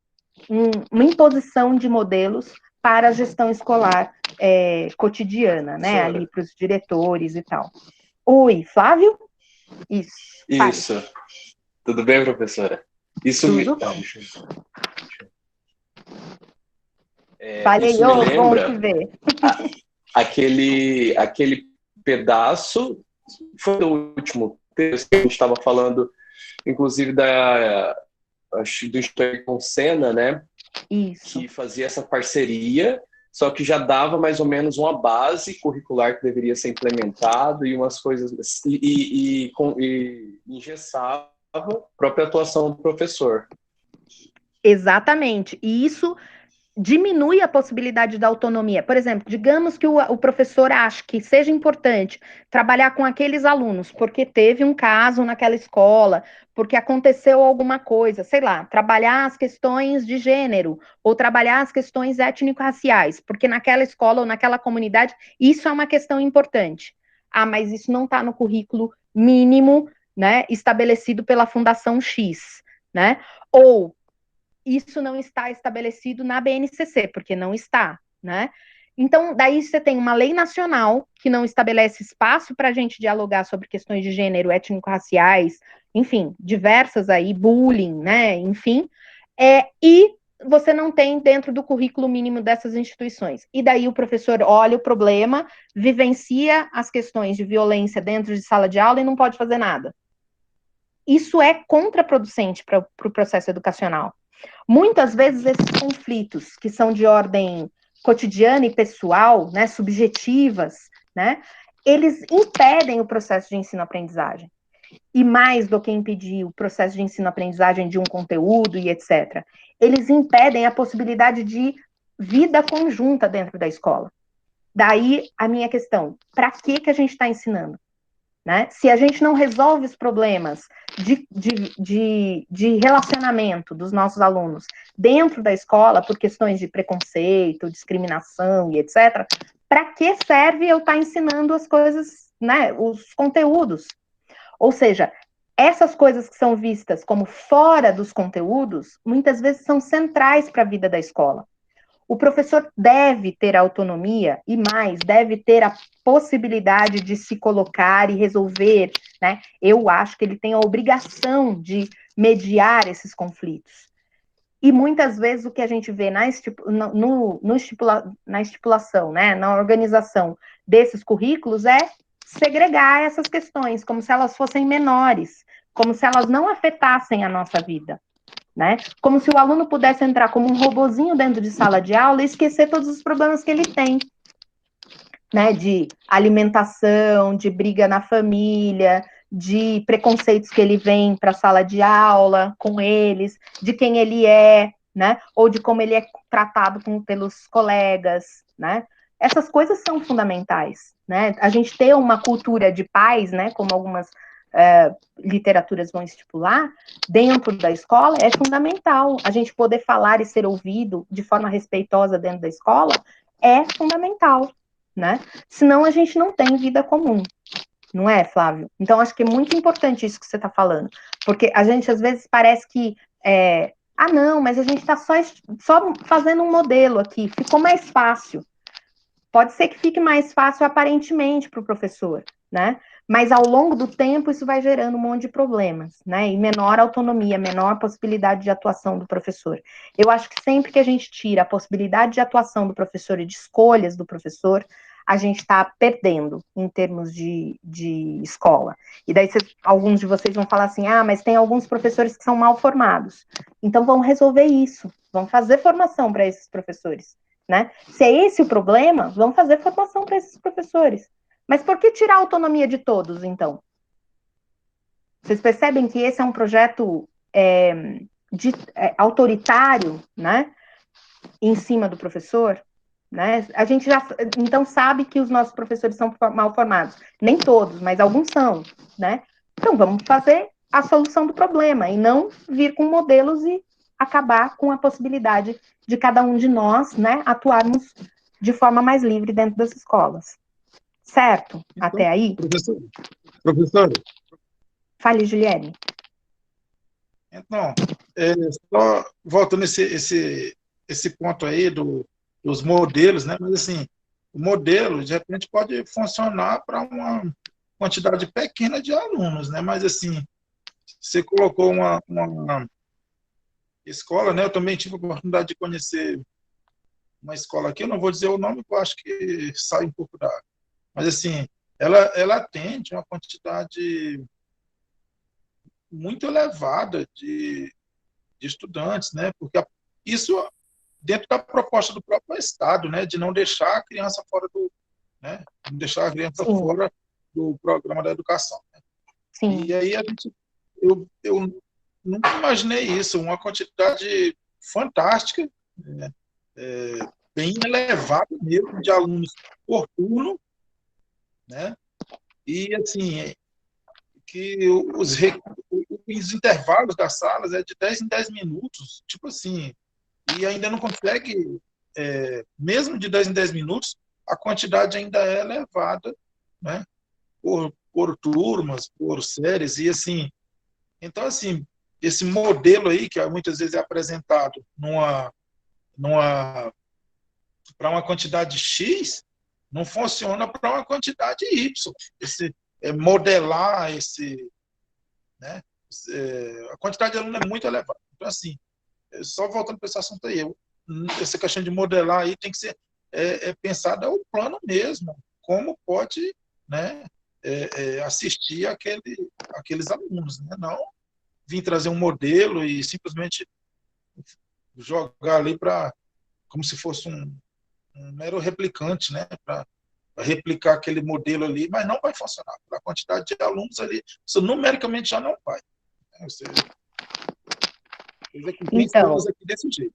imposição de modelos para a gestão escolar cotidiana, né? Senhora. Ali para os diretores e tal. Oi, Flávio? Isso. Isso. Fale. Tudo bem, professora? Isso Tudo bom. Falei, isso me lembra... bom te ver. aquele pedaço foi o último texto que a gente estava falando, inclusive do Instituto Senna, né? Isso. Que fazia essa parceria, só que já dava mais ou menos uma base curricular que deveria ser implementado e umas coisas e engessava a própria atuação do professor. Exatamente. E isso diminui a possibilidade da autonomia. Por exemplo, digamos que o professor ache que seja importante trabalhar com aqueles alunos, porque teve um caso naquela escola, porque aconteceu alguma coisa, sei lá, trabalhar as questões de gênero, ou trabalhar as questões étnico-raciais, porque naquela escola ou naquela comunidade, isso é uma questão importante. Ah, mas isso não está no currículo mínimo, né, estabelecido pela Fundação X, né? Ou isso não está estabelecido na BNCC, porque não está, né? Então, daí você tem uma lei nacional que não estabelece espaço para a gente dialogar sobre questões de gênero, étnico-raciais, enfim, diversas aí, bullying, né? Enfim, e você não tem dentro do currículo mínimo dessas instituições. E daí o professor olha o problema, vivencia as questões de violência dentro de sala de aula e não pode fazer nada. Isso é contraproducente para o processo educacional. Muitas vezes esses conflitos, que são de ordem cotidiana e pessoal, né, subjetivas, né, eles impedem o processo de ensino-aprendizagem. E mais do que impedir o processo de ensino-aprendizagem de um conteúdo e etc., eles impedem a possibilidade de vida conjunta dentro da escola. Daí a minha questão, para que a gente está ensinando? Né? Se a gente não resolve os problemas de relacionamento dos nossos alunos dentro da escola, por questões de preconceito, discriminação e etc., para que serve eu estar ensinando as coisas, né, os conteúdos? Ou seja, essas coisas que são vistas como fora dos conteúdos, muitas vezes são centrais para a vida da escola. O professor deve ter autonomia e mais, deve ter a possibilidade de se colocar e resolver, né? Eu acho que ele tem a obrigação de mediar esses conflitos. E muitas vezes o que a gente vê na estipulação, né, na organização desses currículos é segregar essas questões, como se elas fossem menores, como se elas não afetassem a nossa vida. Né? Como se o aluno pudesse entrar como um robozinho dentro de sala de aula e esquecer todos os problemas que ele tem, né? De alimentação, de briga na família, de preconceitos que ele vem para a sala de aula com eles, de quem ele é, né? Ou de como ele é tratado pelos colegas, né? Essas coisas são fundamentais, né? A gente ter uma cultura de paz, né? Como algumas literaturas vão estipular, dentro da escola é fundamental. A gente poder falar e ser ouvido de forma respeitosa dentro da escola é fundamental, né? Senão a gente não tem vida comum, não é, Flávio? Então acho que é muito importante isso que você está falando, porque a gente às vezes parece que não, mas a gente está só fazendo um modelo aqui, ficou mais fácil. Pode ser que fique mais fácil aparentemente para o professor, né? Mas ao longo do tempo isso vai gerando um monte de problemas, né? E menor autonomia, menor possibilidade de atuação do professor. Eu acho que sempre que a gente tira a possibilidade de atuação do professor e de escolhas do professor, a gente está perdendo em termos de escola. E daí alguns de vocês vão falar assim, mas tem alguns professores que são mal formados. Então vamos resolver isso, vamos fazer formação para esses professores. Né? Se é esse o problema, vamos fazer formação para esses professores. Mas por que tirar a autonomia de todos, então? Vocês percebem que esse é um projeto autoritário, né? Em cima do professor? Né? A gente já, então, sabe que os nossos professores são mal formados. Nem todos, mas alguns são, né? Então, vamos fazer a solução do problema e não vir com modelos e acabar com a possibilidade de cada um de nós, né, atuarmos de forma mais livre dentro das escolas. Certo? Então, até aí? Professor. Fale, Juliane. Então, só voltando esse ponto aí dos modelos, né? Mas assim, o modelo, de repente, pode funcionar para uma quantidade pequena de alunos, né? Mas assim, você colocou uma escola, né? Eu também tive a oportunidade de conhecer uma escola aqui, eu não vou dizer o nome, porque eu acho que sai um pouco da área. Mas, assim, ela atende uma quantidade muito elevada de estudantes, né? Porque isso dentro da proposta do próprio Estado, né? De não deixar a criança fora né? Não deixar a criança Sim, fora do programa da educação. sim. E aí eu nunca imaginei isso, uma quantidade fantástica, né? Bem elevada mesmo de alunos por turno, né? E assim, que os intervalos das salas é de 10 em 10 minutos, tipo assim, e ainda não consegue, mesmo de 10 em 10 minutos, a quantidade ainda é elevada, né? Por turmas, por séries, e assim, então assim, esse modelo aí, que muitas vezes é apresentado numa para uma quantidade X, não funciona para uma quantidade Y. Modelar né? A quantidade de aluno é muito elevada. Então, assim, só voltando para esse assunto aí, essa questão de modelar aí tem que ser pensada o plano mesmo, como pode, né, assistir aqueles alunos, né? Não vir trazer um modelo e simplesmente jogar ali como se fosse um mero replicante, né, para replicar aquele modelo ali, mas não vai funcionar. A quantidade de alunos ali, isso numericamente já não vai. Você tem escolas Então, aqui desse jeito.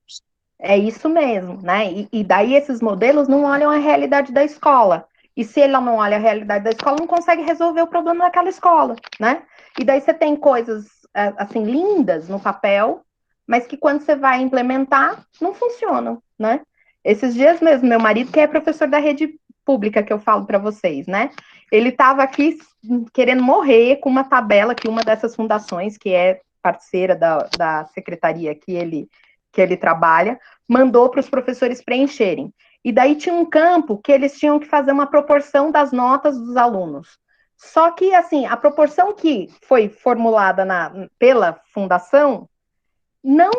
é isso mesmo, né? E daí esses modelos não olham a realidade da escola. E se ele não olha a realidade da escola, não consegue resolver o problema daquela escola, né? E daí você tem coisas, assim, lindas no papel, mas que quando você vai implementar, não funcionam, né? Esses dias mesmo, meu marido, que é professor da rede pública, que eu falo para vocês, né? Ele estava aqui querendo morrer com uma tabela que uma dessas fundações, que é parceira da secretaria que ele trabalha, mandou para os professores preencherem. E daí tinha um campo que eles tinham que fazer uma proporção das notas dos alunos. Só que, assim, a proporção que foi formulada pela fundação não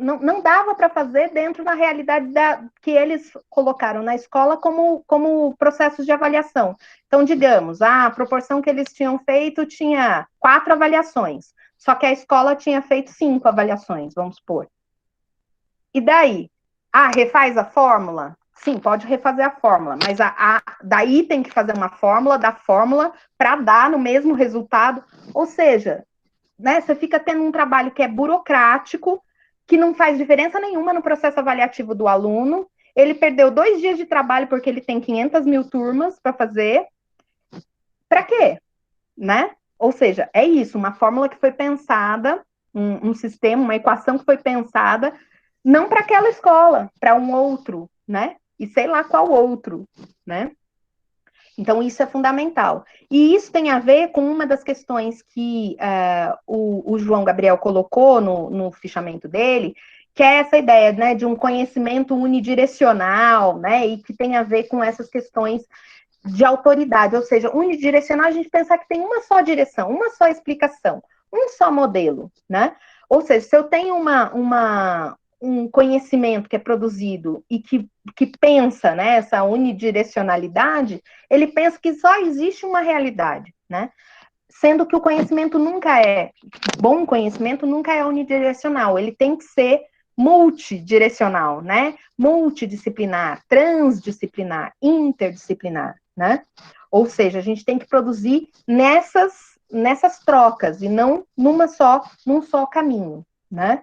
não dava para fazer dentro da realidade que eles colocaram na escola como processos de avaliação. Então, digamos, a proporção que eles tinham feito tinha 4 avaliações, só que a escola tinha feito 5 avaliações, vamos supor. E daí? Refaz a fórmula? Sim, pode refazer a fórmula, mas daí tem que fazer uma fórmula da fórmula para dar no mesmo resultado. Ou seja, né, você fica tendo um trabalho que é burocrático, que não faz diferença nenhuma no processo avaliativo do aluno. Ele perdeu 2 dias de trabalho porque ele tem 500 mil turmas para fazer. Para quê? Né? Ou seja, é isso, uma fórmula que foi pensada, um sistema, uma equação que foi pensada não para aquela escola, para um outro, né? E sei lá qual outro, né? Então, isso é fundamental. E isso tem a ver com uma das questões que o João Gabriel colocou no fichamento dele, que é essa ideia, né, de um conhecimento unidirecional, né, e que tem a ver com essas questões de autoridade, ou seja, unidirecional, a gente pensar que tem uma só direção, uma só explicação, um só modelo, né? Ou seja, se eu tenho um conhecimento que é produzido e que pensa, né, essa unidirecionalidade, ele pensa que só existe uma realidade, né? Sendo que o conhecimento bom conhecimento nunca é unidirecional, ele tem que ser multidirecional, né? Multidisciplinar, transdisciplinar, interdisciplinar, né? Ou seja, a gente tem que produzir nessas trocas e não num só caminho, né?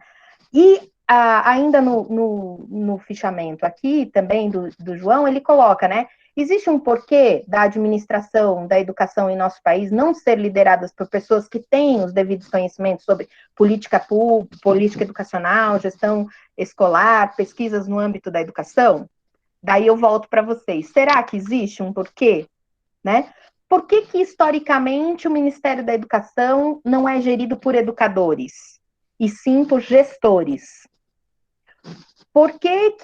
E ainda no fichamento aqui também do João, ele coloca, né? Existe um porquê da administração da educação em nosso país não ser lideradas por pessoas que têm os devidos conhecimentos sobre política pública, política educacional, gestão escolar, pesquisas no âmbito da educação? Daí eu volto para vocês. Será que existe um porquê? Né? Por que historicamente o Ministério da Educação não é gerido por educadores, e sim por gestores? Por que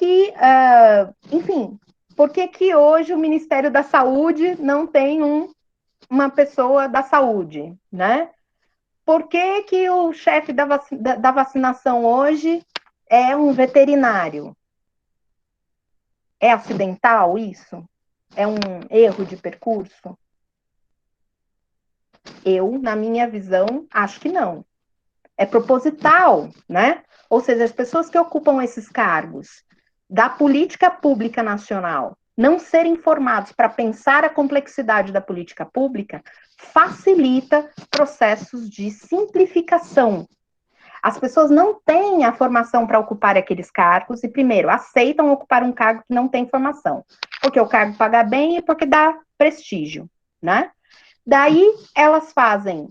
enfim, por que hoje o Ministério da Saúde não tem uma pessoa da saúde, né? Por que o chefe da vacinação hoje é um veterinário? É acidental isso? É um erro de percurso? Eu, na minha visão, acho que não. É proposital, né? Ou seja, as pessoas que ocupam esses cargos da política pública nacional não serem informados para pensar a complexidade da política pública facilita processos de simplificação. As pessoas não têm a formação para ocupar aqueles cargos e, primeiro, aceitam ocupar um cargo que não tem formação, porque o cargo paga bem e porque dá prestígio, né? Daí elas fazem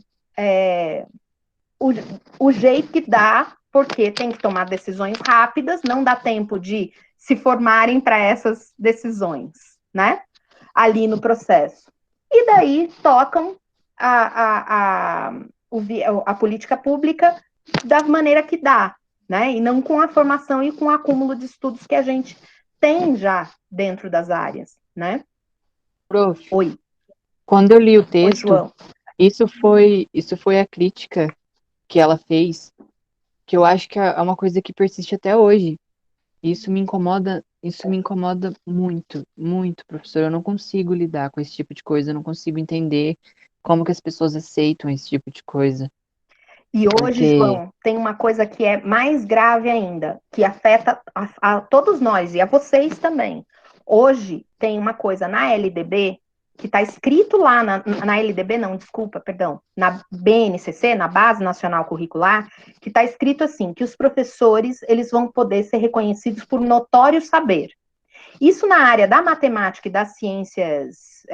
o, o jeito que dá, porque tem que tomar decisões rápidas, não dá tempo de se formarem para essas decisões, né? Ali no processo. E daí tocam a política pública da maneira que dá, né? E não com a formação e com o acúmulo de estudos que a gente tem já dentro das áreas, né? Prof, Oi. quando eu li o Oi, texto, João. isso foi a crítica que ela fez, que eu acho que é uma coisa que persiste até hoje. Isso me incomoda muito, muito, professor. Eu não consigo lidar com esse tipo de coisa, eu não consigo entender como que as pessoas aceitam esse tipo de coisa. E hoje, Porque, João, tem uma coisa que é mais grave ainda, que afeta a todos nós e a vocês também. Hoje tem uma coisa na LDB que está escrito lá na LDB, não, desculpa, perdão, na BNCC, na Base Nacional Curricular, que está escrito assim, que os professores eles vão poder ser reconhecidos por notório saber. Isso na área da matemática e das ciências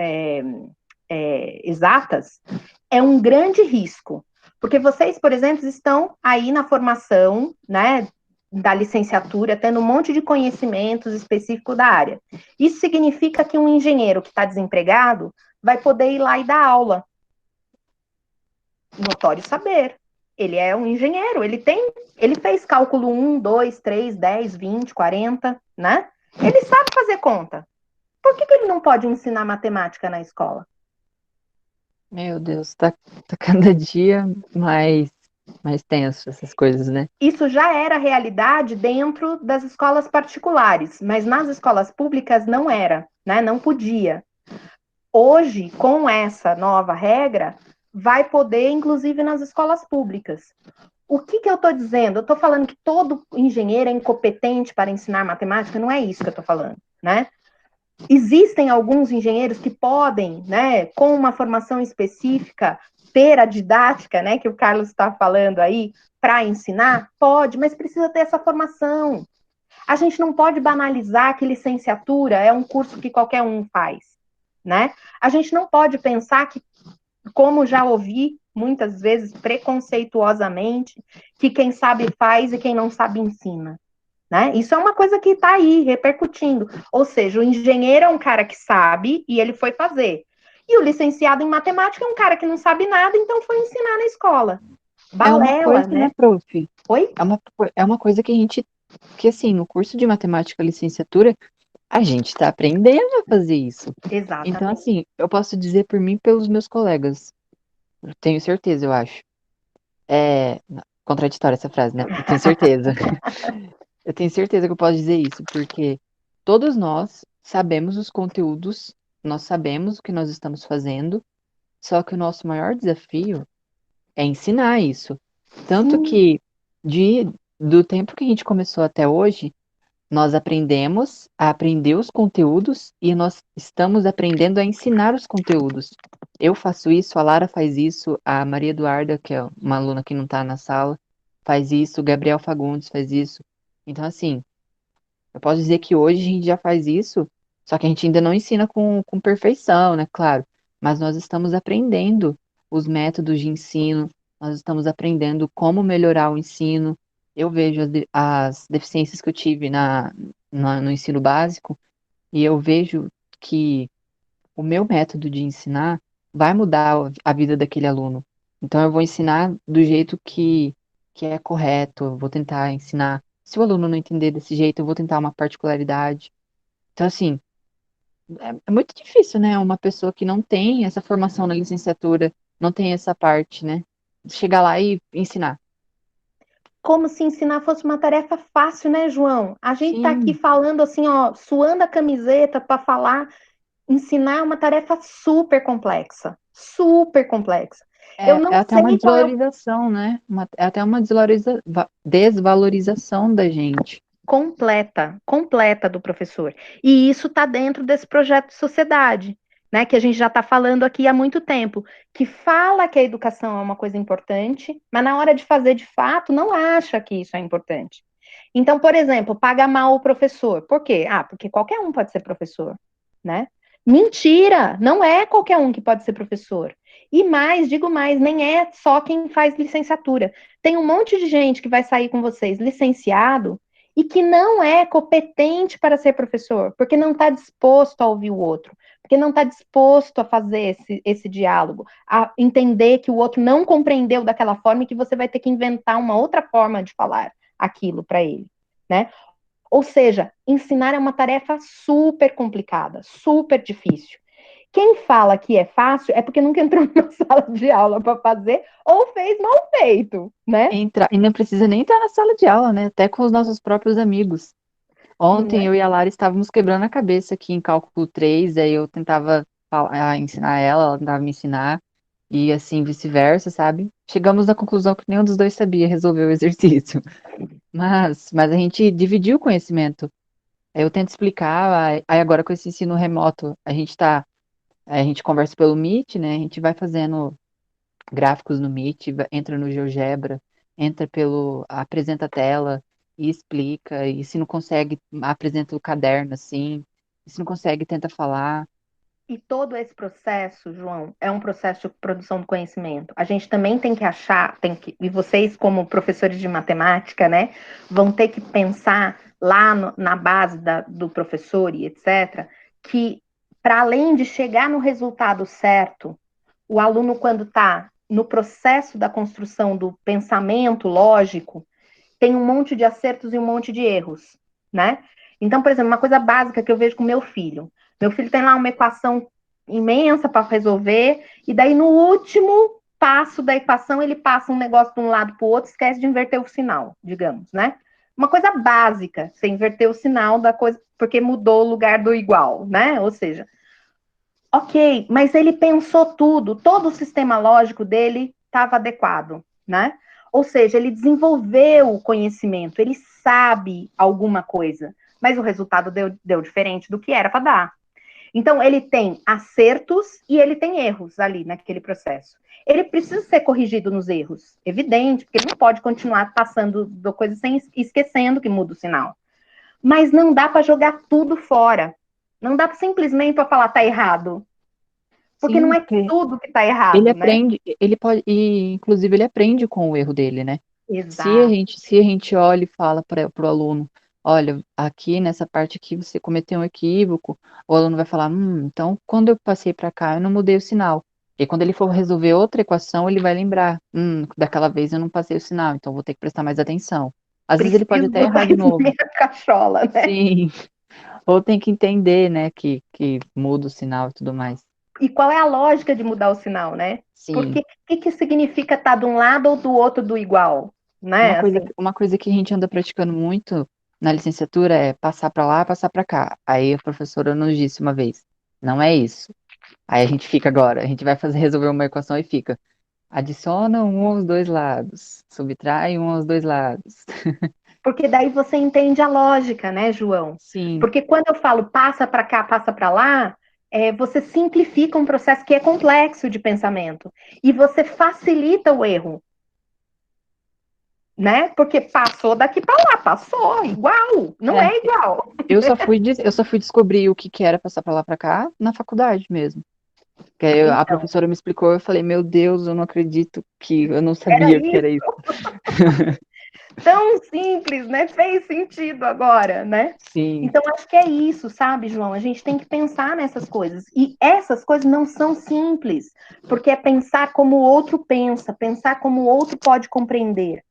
exatas é um grande risco, porque vocês, por exemplo, estão aí na formação, né, da licenciatura, tendo um monte de conhecimentos específicos da área. Isso significa que um engenheiro que está desempregado vai poder ir lá e dar aula. Notório saber. Ele é um engenheiro, ele fez cálculo 1, 2, 3, 10, 20, 40, né? Ele sabe fazer conta. Por que ele não pode ensinar matemática na escola? meu Deus, tá cada dia mais tenso essas coisas, né? Isso já era realidade dentro das escolas particulares, mas nas escolas públicas não era, né? Não podia. Hoje, com essa nova regra, vai poder, inclusive nas escolas públicas. O que eu estou dizendo? Eu estou falando que todo engenheiro é incompetente para ensinar matemática? Não é isso que eu estou falando, né? Existem alguns engenheiros que podem, né, com uma formação específica, ter a didática, né, que o Carlos está falando aí, para ensinar? Pode, mas precisa ter essa formação. A gente não pode banalizar que licenciatura é um curso que qualquer um faz, né? A gente não pode pensar que, como já ouvi muitas vezes preconceituosamente, que quem sabe faz e quem não sabe ensina. Né? Isso é uma coisa que está aí repercutindo. Ou seja, o engenheiro é um cara que sabe e ele foi fazer. E o licenciado em matemática é um cara que não sabe nada, então foi ensinar na escola. É uma Balela, coisa, né? né, prof? Oi? É uma coisa que assim, no curso de matemática licenciatura, a gente tá aprendendo a fazer isso. Então, Exatamente. assim, eu posso dizer por mim e pelos meus colegas. Eu tenho certeza, eu acho. Não, contraditória essa frase, né? Eu tenho certeza. Eu tenho certeza que eu posso dizer isso, porque todos nós sabemos os conteúdos, nós sabemos o que nós estamos fazendo, só que o nosso maior desafio é ensinar isso. Tanto Sim, que de, do tempo que a gente começou até hoje, nós aprendemos a aprender os conteúdos e nós estamos aprendendo a ensinar os conteúdos. Eu faço isso, a Lara faz isso, a Maria Eduarda, que é uma aluna que não está na sala, faz isso, o Gabriel Fagundes faz isso. Então, assim, eu posso dizer que hoje a gente já faz isso, só que a gente ainda não ensina com perfeição, né? Claro. Mas nós estamos aprendendo os métodos de ensino, nós estamos aprendendo como melhorar o ensino. Eu vejo as deficiências que eu tive no ensino básico e eu vejo que o meu método de ensinar vai mudar a vida daquele aluno. Então, eu vou ensinar do jeito que é correto, eu vou tentar ensinar. Se o aluno não entender desse jeito, eu vou tentar uma particularidade. Então, assim, é muito difícil, né? Uma pessoa que não tem essa formação na licenciatura, não tem essa parte, né? Chegar lá e ensinar. como se ensinar fosse uma tarefa fácil, né, João? A gente tá aqui Sim, falando assim, ó, suando a camiseta para falar, ensinar é uma tarefa super complexa, super complexa. Eu é não até uma sei qual é o desvalorização, né? É até uma desvalorização da gente. completa do professor. E isso está dentro desse projeto de sociedade, né, que a gente já está falando aqui há muito tempo, que fala que a educação é uma coisa importante, mas na hora de fazer de fato não acha que isso é importante. Então, por exemplo, paga mal o professor. Por quê? Ah, porque qualquer um pode ser professor, né? Mentira! Não é qualquer um que pode ser professor. E mais, digo mais, nem é só quem faz licenciatura. Tem um monte de gente que vai sair com vocês licenciado e que não é competente para ser professor, porque não está disposto a ouvir o outro, porque não está disposto a fazer esse diálogo, a entender que o outro não compreendeu daquela forma e que você vai ter que inventar uma outra forma de falar aquilo para ele, né? Ou seja, ensinar é uma tarefa super complicada, super difícil. Quem fala que é fácil é porque nunca entrou numa sala de aula para fazer ou fez mal feito, né? E não precisa nem estar na sala de aula, né? Até com os nossos próprios amigos. Não Ontem é? eu e a Lara estávamos quebrando a cabeça aqui em cálculo 3, aí eu tentava ensinar ela tentava me ensinar, e assim vice-versa, sabe? Chegamos à conclusão que nenhum dos dois sabia resolver o exercício. Mas a gente dividiu o conhecimento. Aí eu tento explicar, aí agora com esse ensino remoto, a gente conversa pelo Meet, né? A gente vai fazendo gráficos no Meet, entra no GeoGebra, entra apresenta a tela e explica, e se não consegue, apresenta o caderno assim, e se não consegue, tenta falar. E todo esse processo, João, é um processo de produção do conhecimento. A gente também tem que achar, e vocês, como professores de matemática, né, vão ter que pensar lá na base do professor e etc., que para além de chegar no resultado certo, o aluno, quando está no processo da construção do pensamento lógico, tem um monte de acertos e um monte de erros, né? Então, por exemplo, uma coisa básica que eu vejo com meu filho. Meu filho tem lá uma equação imensa para resolver, e daí no último passo da equação ele passa um negócio de um lado para o outro, esquece de inverter o sinal, digamos, né? Uma coisa básica, você inverter o sinal da coisa, porque mudou o lugar do igual, né? Ou seja, ok, mas ele pensou tudo, todo o sistema lógico dele estava adequado, né? Ou seja, ele desenvolveu o conhecimento, ele sabe alguma coisa, mas o resultado deu diferente do que era para dar. Então, ele tem acertos e ele tem erros ali naquele processo. Ele precisa ser corrigido nos erros, evidente, porque ele não pode continuar passando do coisa sem esquecendo que muda o sinal. Mas não dá para jogar tudo fora. Não dá simplesmente para falar tá errado, porque não Sim, é porque tudo que está ele errado, né? aprende, ele pode, e inclusive ele aprende com o erro dele, né? Exato. Se a gente olha e fala para o aluno, olha, aqui nessa parte aqui você cometeu um equívoco, o aluno vai falar, então quando eu passei para cá eu não mudei o sinal. E quando ele for resolver outra equação, ele vai lembrar, daquela vez eu não passei o sinal, então vou ter que prestar mais atenção. Às vezes ele pode Preciso até botar errar de isso na novo. minha cachola, né? Sim, ou tem que entender, né, que muda o sinal e tudo mais. E qual é a lógica de mudar o sinal, né? Porque Sim. o que significa estar de um lado ou do outro do igual, né? Assim, Uma coisa que a gente anda praticando muito na licenciatura é passar para lá, passar para cá. Aí a professora nos disse uma vez, não é isso. Aí a gente fica agora, a gente vai fazer resolver uma equação e fica, adiciona um aos dois lados, subtrai um aos dois lados. porque daí você entende a lógica, né, João? Sim, Porque quando eu falo passa para cá, passa para lá, você simplifica um processo que é complexo de pensamento e você facilita o erro, né? Porque passou daqui para lá, passou igual, não é. é igual. Eu só fui descobrir o que era passar para lá para cá na faculdade mesmo. Que aí a Então, professora me explicou, eu falei, meu Deus, eu não acredito que eu não era sabia o que isso, era isso. tão simples, né? Fez sentido agora, né? Sim, Então, acho que é isso, sabe, João? A gente tem que pensar nessas coisas. E essas coisas não são simples, porque é pensar como o outro pensa, pensar como o outro pode compreender,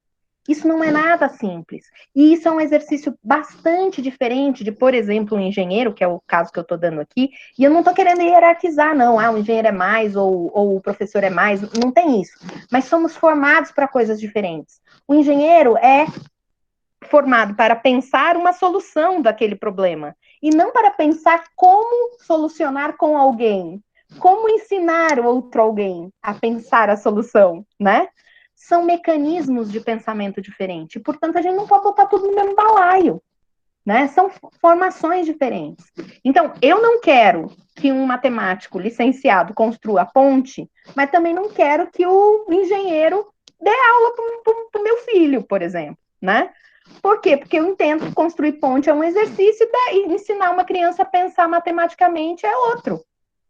Isso não é nada simples. E isso é um exercício bastante diferente de, por exemplo, um engenheiro, que é o caso que eu estou dando aqui, e eu não estou querendo hierarquizar, não. O engenheiro é mais ou o professor é mais, não tem isso. Mas somos formados para coisas diferentes. O engenheiro é formado para pensar uma solução daquele problema, e não para pensar como solucionar com alguém, como ensinar outro alguém a pensar a solução, né? São mecanismos de pensamento diferente, portanto, a gente não pode botar tudo no mesmo balaio, né? São formações diferentes. Então, eu não quero que um matemático licenciado construa a ponte, mas também não quero que o engenheiro dê aula para o meu filho, por exemplo, né? Por quê? Porque eu entendo que construir ponte é um exercício e ensinar uma criança a pensar matematicamente é outro,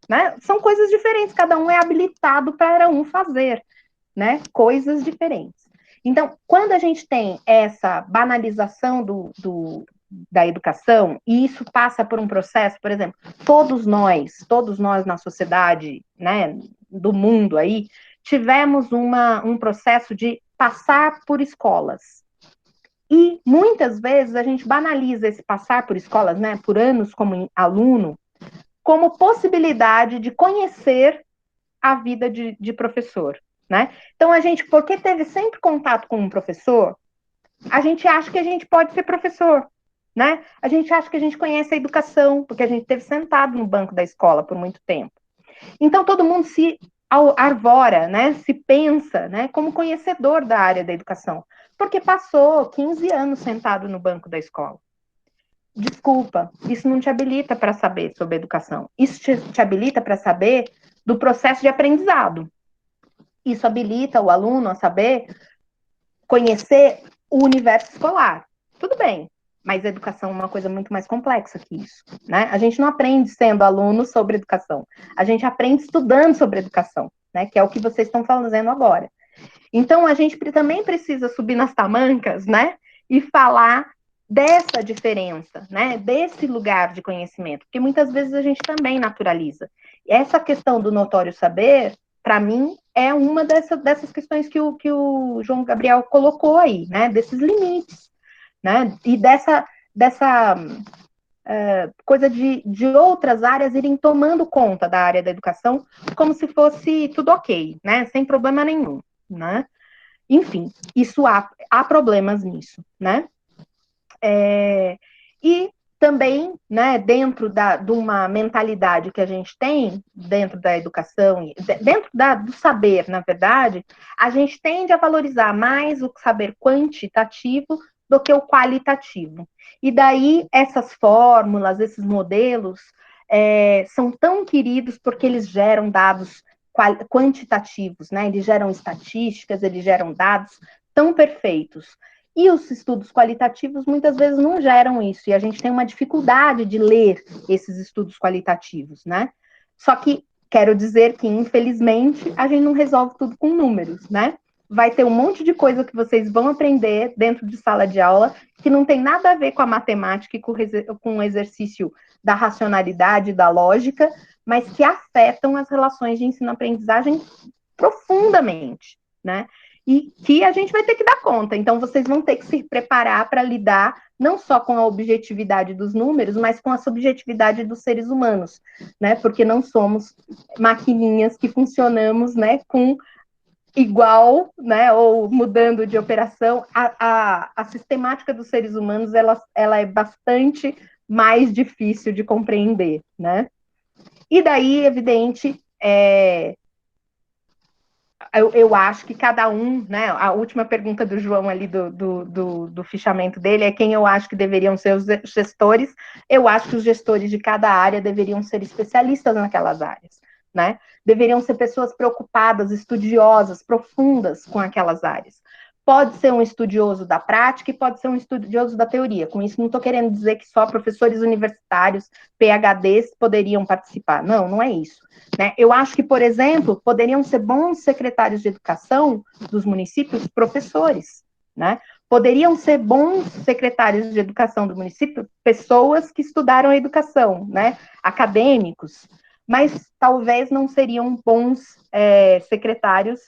né? São coisas diferentes, cada um é habilitado para um fazer, né? Coisas diferentes. Então, quando a gente tem essa banalização da educação, e isso passa por um processo, por exemplo, todos nós na sociedade, né, do mundo aí, tivemos um processo de passar por escolas. E muitas vezes a gente banaliza esse passar por escolas, né, por anos como aluno, como possibilidade de conhecer a vida de professor, né? Então a gente, porque teve sempre contato com um professor, a gente acha que a gente pode ser professor, né? A gente acha que a gente conhece a educação, porque a gente esteve sentado no banco da escola por muito tempo. Então todo mundo se arvora, né? Se pensa, né? Como conhecedor da área da educação, porque passou 15 anos sentado no banco da escola. Desculpa, isso não te habilita para saber sobre educação. Isso te habilita para saber do processo de aprendizado. Isso habilita o aluno a saber conhecer o universo escolar. Tudo bem, mas a educação é uma coisa muito mais complexa que isso, né? A gente não aprende sendo aluno sobre educação. A gente aprende estudando sobre educação, né? Que é o que vocês estão fazendo agora. Então, a gente também precisa subir nas tamancas, né? E falar dessa diferença, né? Desse lugar de conhecimento, porque muitas vezes a gente também naturaliza. E essa questão do notório saber, para mim, é uma dessas questões que o João Gabriel colocou aí, né? Desses limites, né? E dessa coisa de outras áreas irem tomando conta da área da educação como se fosse tudo ok, né? Sem problema nenhum, né? Enfim, isso há problemas nisso, né? E também, né, dentro de uma mentalidade que a gente tem, dentro da educação, dentro do saber, na verdade, a gente tende a valorizar mais o saber quantitativo do que o qualitativo. E daí, essas fórmulas, esses modelos, são tão queridos porque eles geram dados quantitativos, né? Eles geram estatísticas, eles geram dados tão perfeitos. E os estudos qualitativos muitas vezes não geram isso, e a gente tem uma dificuldade de ler esses estudos qualitativos, né? Só que quero dizer que, infelizmente, a gente não resolve tudo com números, né? Vai ter um monte de coisa que vocês vão aprender dentro de sala de aula que não tem nada a ver com a matemática e com o exercício da racionalidade, da lógica, mas que afetam as relações de ensino-aprendizagem profundamente, né? E que a gente vai ter que dar conta. Então, vocês vão ter que se preparar para lidar não só com a objetividade dos números, mas com a subjetividade dos seres humanos, né? Porque não somos maquininhas que funcionamos, né, com igual, né, ou mudando de operação. A sistemática dos seres humanos, ela é bastante mais difícil de compreender, né? E daí, evidente, eu acho que cada um, né? A última pergunta do João ali do fichamento dele é quem eu acho que deveriam ser os gestores. Eu acho que os gestores de cada área deveriam ser especialistas naquelas áreas, né? Deveriam ser pessoas preocupadas, estudiosas, profundas com aquelas áreas. Pode ser um estudioso da prática e pode ser um estudioso da teoria. Com isso, não estou querendo dizer que só professores universitários, PhDs, poderiam participar. Não, não é isso. Né? Eu acho que, por exemplo, poderiam ser bons secretários de educação dos municípios professores. Né? Poderiam ser bons secretários de educação do município pessoas que estudaram a educação, né? Acadêmicos, mas talvez não seriam bons secretários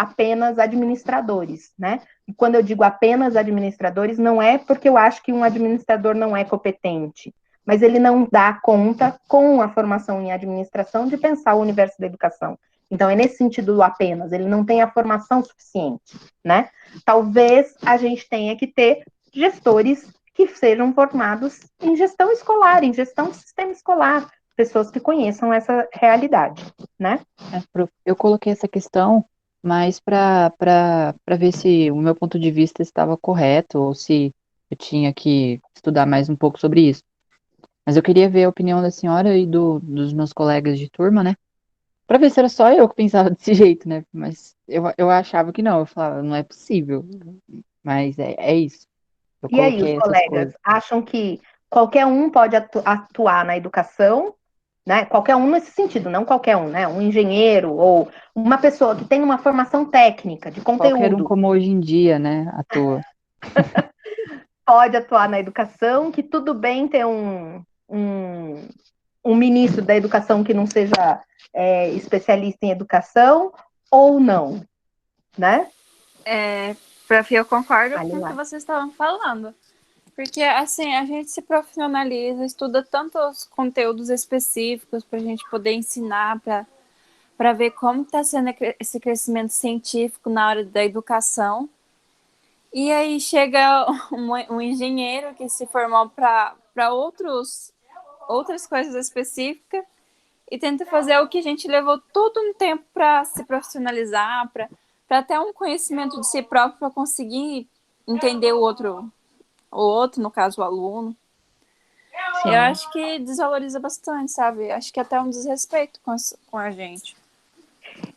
apenas administradores, né? E quando eu digo apenas administradores, não é porque eu acho que um administrador não é competente, mas ele não dá conta, com a formação em administração, de pensar o universo da educação. Então, é nesse sentido apenas, ele não tem a formação suficiente, né? Talvez a gente tenha que ter gestores que sejam formados em gestão escolar, em gestão do sistema escolar, pessoas que conheçam essa realidade, né? Eu coloquei essa questão mais para ver se o meu ponto de vista estava correto ou se eu tinha que estudar mais um pouco sobre isso. Mas eu queria ver a opinião da senhora e dos meus colegas de turma, né? Para ver se era só eu que pensava desse jeito, né? Mas eu achava que não. Eu falava, não é possível. Mas é isso. Eu E aí, os coloquei essas colegas coisas. acham que qualquer um pode atuar na educação, né? Qualquer um nesse sentido, não qualquer um, né? Um engenheiro ou uma pessoa que tem uma formação técnica de Qualquer um conteúdo como hoje em dia, né? À toa. pode atuar na educação, que tudo bem ter um ministro da educação que não seja especialista em educação ou não, né? Prof, eu concordo Ali com o lá. que vocês estavam falando. Porque, assim, a gente se profissionaliza, estuda tantos conteúdos específicos para a gente poder ensinar, para ver como está sendo esse crescimento científico na hora da educação. E aí chega um engenheiro que se formou para outras coisas específicas e tenta fazer o que a gente levou todo um tempo para se profissionalizar, para ter um conhecimento de si próprio, para conseguir entender o outro, no caso, o aluno. Sim. Eu acho que desvaloriza bastante, sabe? Acho que até um desrespeito com a gente.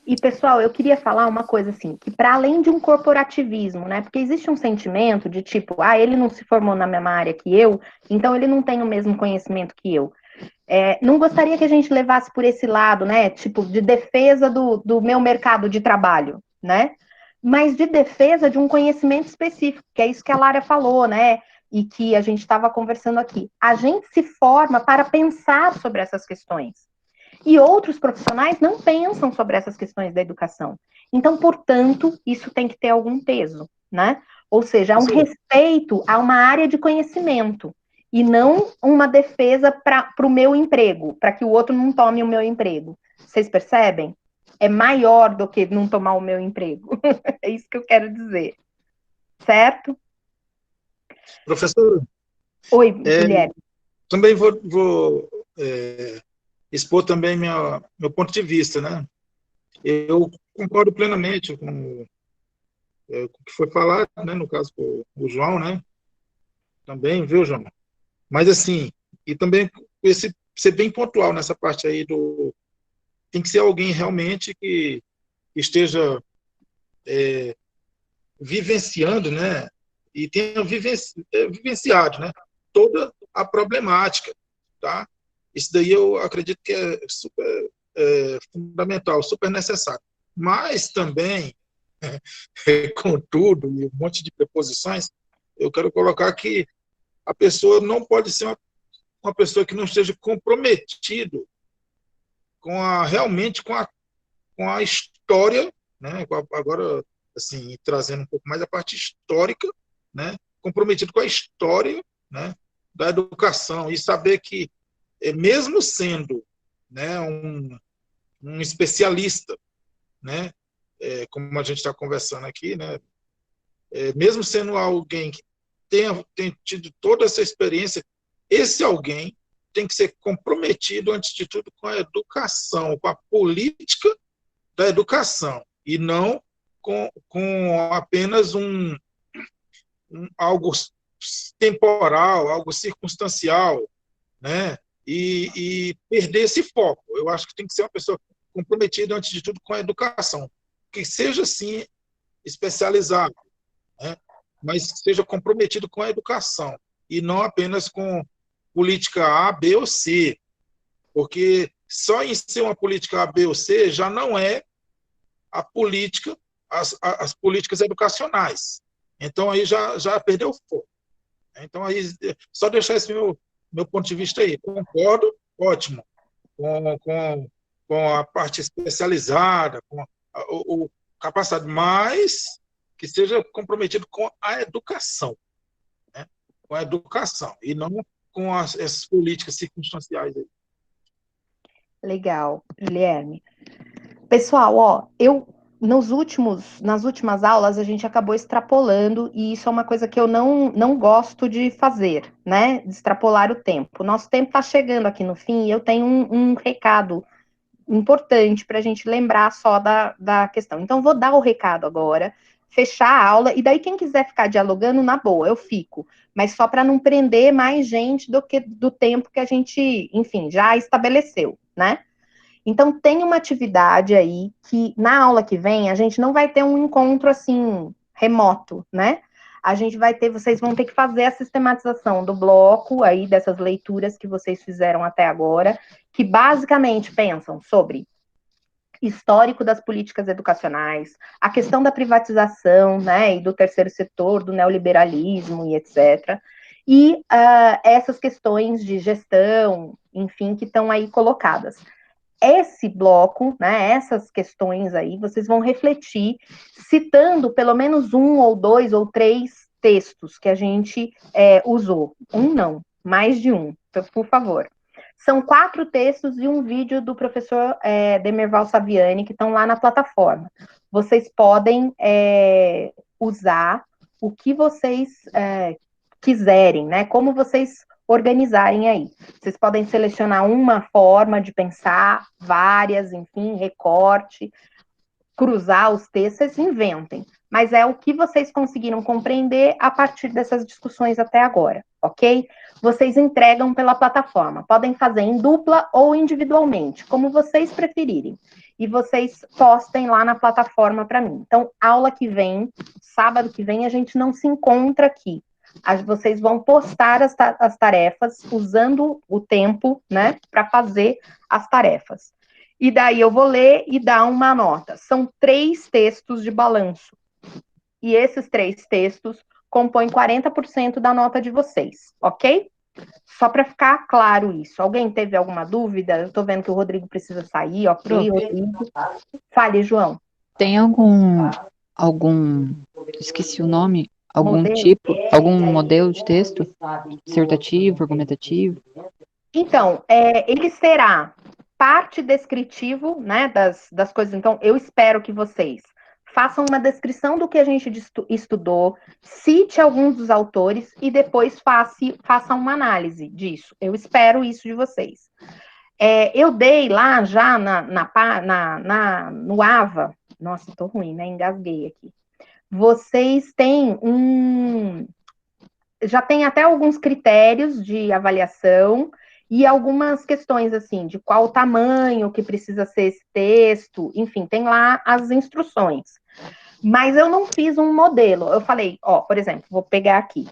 E, pessoal, eu queria falar uma coisa assim, que para além de um corporativismo, né? Porque existe um sentimento de tipo, ele não se formou na mesma área que eu, então ele não tem o mesmo conhecimento que eu. Não gostaria que a gente levasse por esse lado, né? Tipo, de defesa do meu mercado de trabalho, né? Mas de defesa de um conhecimento específico, que é isso que a Lara falou, né? E que a gente estava conversando aqui. A gente se forma para pensar sobre essas questões. E outros profissionais não pensam sobre essas questões da educação. Então, portanto, isso tem que ter algum peso, né? Ou seja, há um respeito a uma área de conhecimento e não uma defesa para o meu emprego, para que o outro não tome o meu emprego. Vocês percebem? É maior do que não tomar o meu emprego. É isso que eu quero dizer. Certo? Professor, Oi, Guilherme. também vou expor também meu ponto de vista, né? Eu concordo plenamente com o que foi falado, né? No caso, com o João, né? Também, viu, João? Mas, assim, e também ser bem pontual nessa parte aí tem que ser alguém realmente que esteja vivenciando, né? E tenha vivenciado, né? Toda a problemática, tá? Isso daí eu acredito que é super fundamental, super necessário. Mas também, contudo, e um monte de preposições, eu quero colocar que a pessoa não pode ser uma pessoa que não esteja comprometido realmente com a história, né? Agora, assim, trazendo um pouco mais a parte histórica, né? Comprometido com a história, né? Da educação e saber que, mesmo sendo, né, um especialista, né? Como a gente está conversando aqui, né? Mesmo sendo alguém que tem tido toda essa experiência, esse alguém tem que ser comprometido, antes de tudo, com a educação, com a política da educação, e não com apenas algo temporal, algo circunstancial, né? E perder esse foco. Eu acho que tem que ser uma pessoa comprometida, antes de tudo, com a educação, que seja, sim, especializado, né? Mas seja comprometido com a educação, e não apenas com política A, B ou C, porque só em ser uma política A, B ou C já não é a política, as políticas educacionais. Então, aí já perdeu o foco. Então, aí, só deixar esse meu ponto de vista aí. Concordo, ótimo, com a parte especializada, com capacidade, mas que seja comprometido com a educação, né? Com a educação, e não com essas políticas circunstanciais aí. Legal, Guilherme. Pessoal, ó, nas últimas aulas a gente acabou extrapolando, e isso é uma coisa que eu não gosto de fazer, né? De extrapolar o tempo. O nosso tempo está chegando aqui no fim, e eu tenho um recado importante para a gente lembrar só da questão. Então, vou dar o recado agora, fechar a aula, e daí quem quiser ficar dialogando, na boa, eu fico. Mas só para não prender mais gente do tempo que a gente, enfim, já estabeleceu, né? Então, tem uma atividade aí que, na aula que vem, a gente não vai ter um encontro, assim, remoto, né? Vocês vão ter que fazer a sistematização do bloco aí, dessas leituras que vocês fizeram até agora, que basicamente pensam sobre histórico das políticas educacionais, a questão da privatização, né, e do terceiro setor, do neoliberalismo e etc., e essas questões de gestão, enfim, que estão aí colocadas. Esse bloco, né, essas questões aí, vocês vão refletir citando pelo menos um ou dois ou três textos que a gente usou. Um não, mais de um, por favor. São 4 textos e um vídeo do professor Demerval Saviani, que estão lá na plataforma. Vocês podem usar o que vocês quiserem, né? Como vocês organizarem aí. Vocês podem selecionar uma forma de pensar, várias, enfim, recorte, cruzar os textos, vocês inventem. Mas é o que vocês conseguiram compreender a partir dessas discussões até agora, ok? Vocês entregam pela plataforma. Podem fazer em dupla ou individualmente, como vocês preferirem. E vocês postem lá na plataforma para mim. Então, aula que vem, sábado que vem, a gente não se encontra aqui. Vocês vão postar as tarefas usando o tempo, né, para fazer as tarefas. E daí eu vou ler e dar uma nota. São 3 textos de balanço. E esses 3 textos compõem 40% da nota de vocês, ok? Só para ficar claro isso. Alguém teve alguma dúvida? Eu estou vendo que o Rodrigo precisa sair, ok, Rodrigo. Fale, João. Tem algum, esqueci o nome, algum modelo de texto? Dissertativo, argumentativo? Então, ele será parte descritivo, né, das coisas. Então, eu espero que vocês façam uma descrição do que a gente estudou, cite alguns dos autores e depois faça uma análise disso. Eu espero isso de vocês. Eu dei lá já no AVA, nossa, tô ruim, né? Engasguei aqui. Vocês têm já tem até alguns critérios de avaliação e algumas questões, assim, de qual o tamanho que precisa ser esse texto, enfim, tem lá as instruções. Mas eu não fiz um modelo. Eu falei, por exemplo, vou pegar aqui.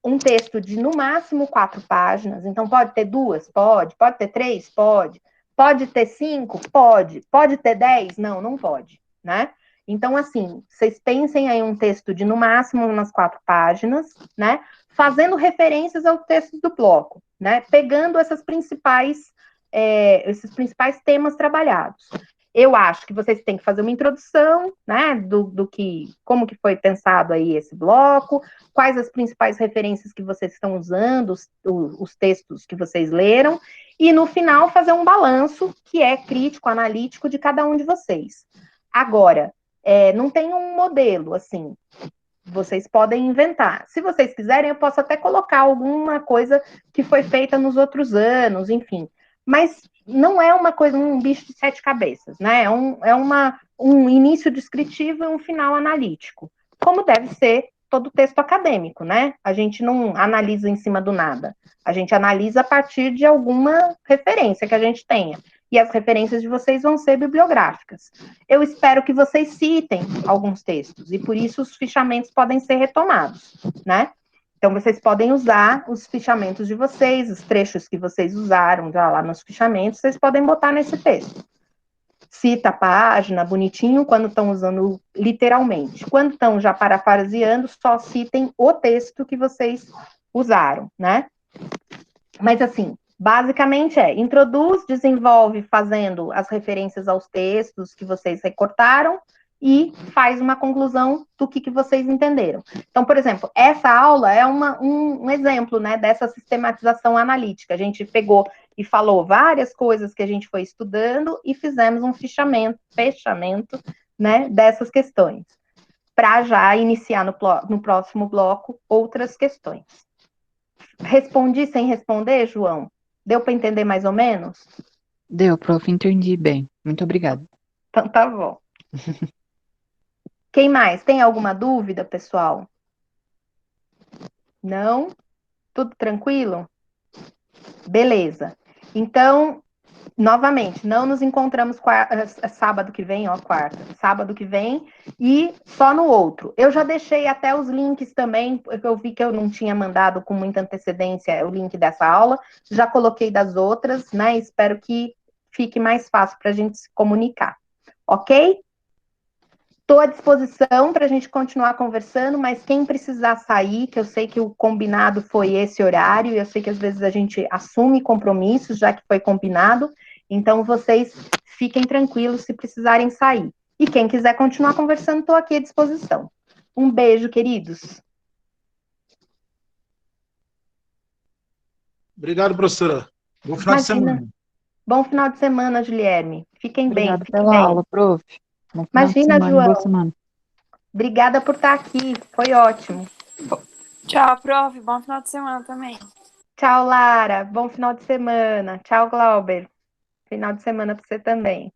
Um texto de, no máximo, 4 páginas. Então, pode ter 2? Pode. Pode ter 3? Pode. Pode ter 5? Pode. Pode ter 10? Não, não pode, né? Então, assim, vocês pensem aí um texto de, no máximo, umas 4 páginas, né? Fazendo referências aos textos do bloco, né? Pegando esses principais temas trabalhados. Eu acho que vocês têm que fazer uma introdução, né, como que foi pensado aí esse bloco, quais as principais referências que vocês estão usando, os textos que vocês leram, e no final fazer um balanço que é crítico, analítico de cada um de vocês. Agora, não tem um modelo, assim, vocês podem inventar. Se vocês quiserem, eu posso até colocar alguma coisa que foi feita nos outros anos, enfim. Mas não é uma coisa, um bicho de 7 cabeças, né? É um início descritivo e um final analítico. Como deve ser todo texto acadêmico, né? A gente não analisa em cima do nada. A gente analisa a partir de alguma referência que a gente tenha. E as referências de vocês vão ser bibliográficas. Eu espero que vocês citem alguns textos, e por isso os fichamentos podem ser retomados, né? Então, vocês podem usar os fichamentos de vocês, os trechos que vocês usaram já lá nos fichamentos, vocês podem botar nesse texto. Cita a página, bonitinho, quando estão usando literalmente. Quando estão já parafraseando, só citem o texto que vocês usaram, né? Mas, assim, Basicamente introduz, desenvolve fazendo as referências aos textos que vocês recortaram e faz uma conclusão do que vocês entenderam. Então, por exemplo, essa aula é um exemplo, né, dessa sistematização analítica. A gente pegou e falou várias coisas que a gente foi estudando e fizemos um fechamento, né, dessas questões, para já iniciar no próximo bloco outras questões. Respondi sem responder, João? Deu para entender mais ou menos? Deu, prof, entendi bem. Muito obrigada. Então tá bom. Quem mais? Tem alguma dúvida, pessoal? Não? Tudo tranquilo? Beleza. Então, novamente, não nos encontramos sábado que vem, sábado que vem, e só no outro. Eu já deixei até os links também, porque eu vi que eu não tinha mandado com muita antecedência o link dessa aula, já coloquei das outras, né? Espero que fique mais fácil para a gente se comunicar, ok? Estou à disposição para a gente continuar conversando, mas quem precisar sair, que eu sei que o combinado foi esse horário, e eu sei que às vezes a gente assume compromissos, já que foi combinado, então vocês fiquem tranquilos se precisarem sair. E quem quiser continuar conversando, estou aqui à disposição. Um beijo, queridos. Obrigado, professora. Bom final de semana. Bom final de semana, Guilherme. Fiquem bem. Obrigada pela aula, prof. Bom final de Imagina, semana, João. boa semana. Obrigada por estar aqui. Foi ótimo. Tchau, prof. Bom final de semana também. Tchau, Lara. Bom final de semana. Tchau, Glauber. Final de semana para você também.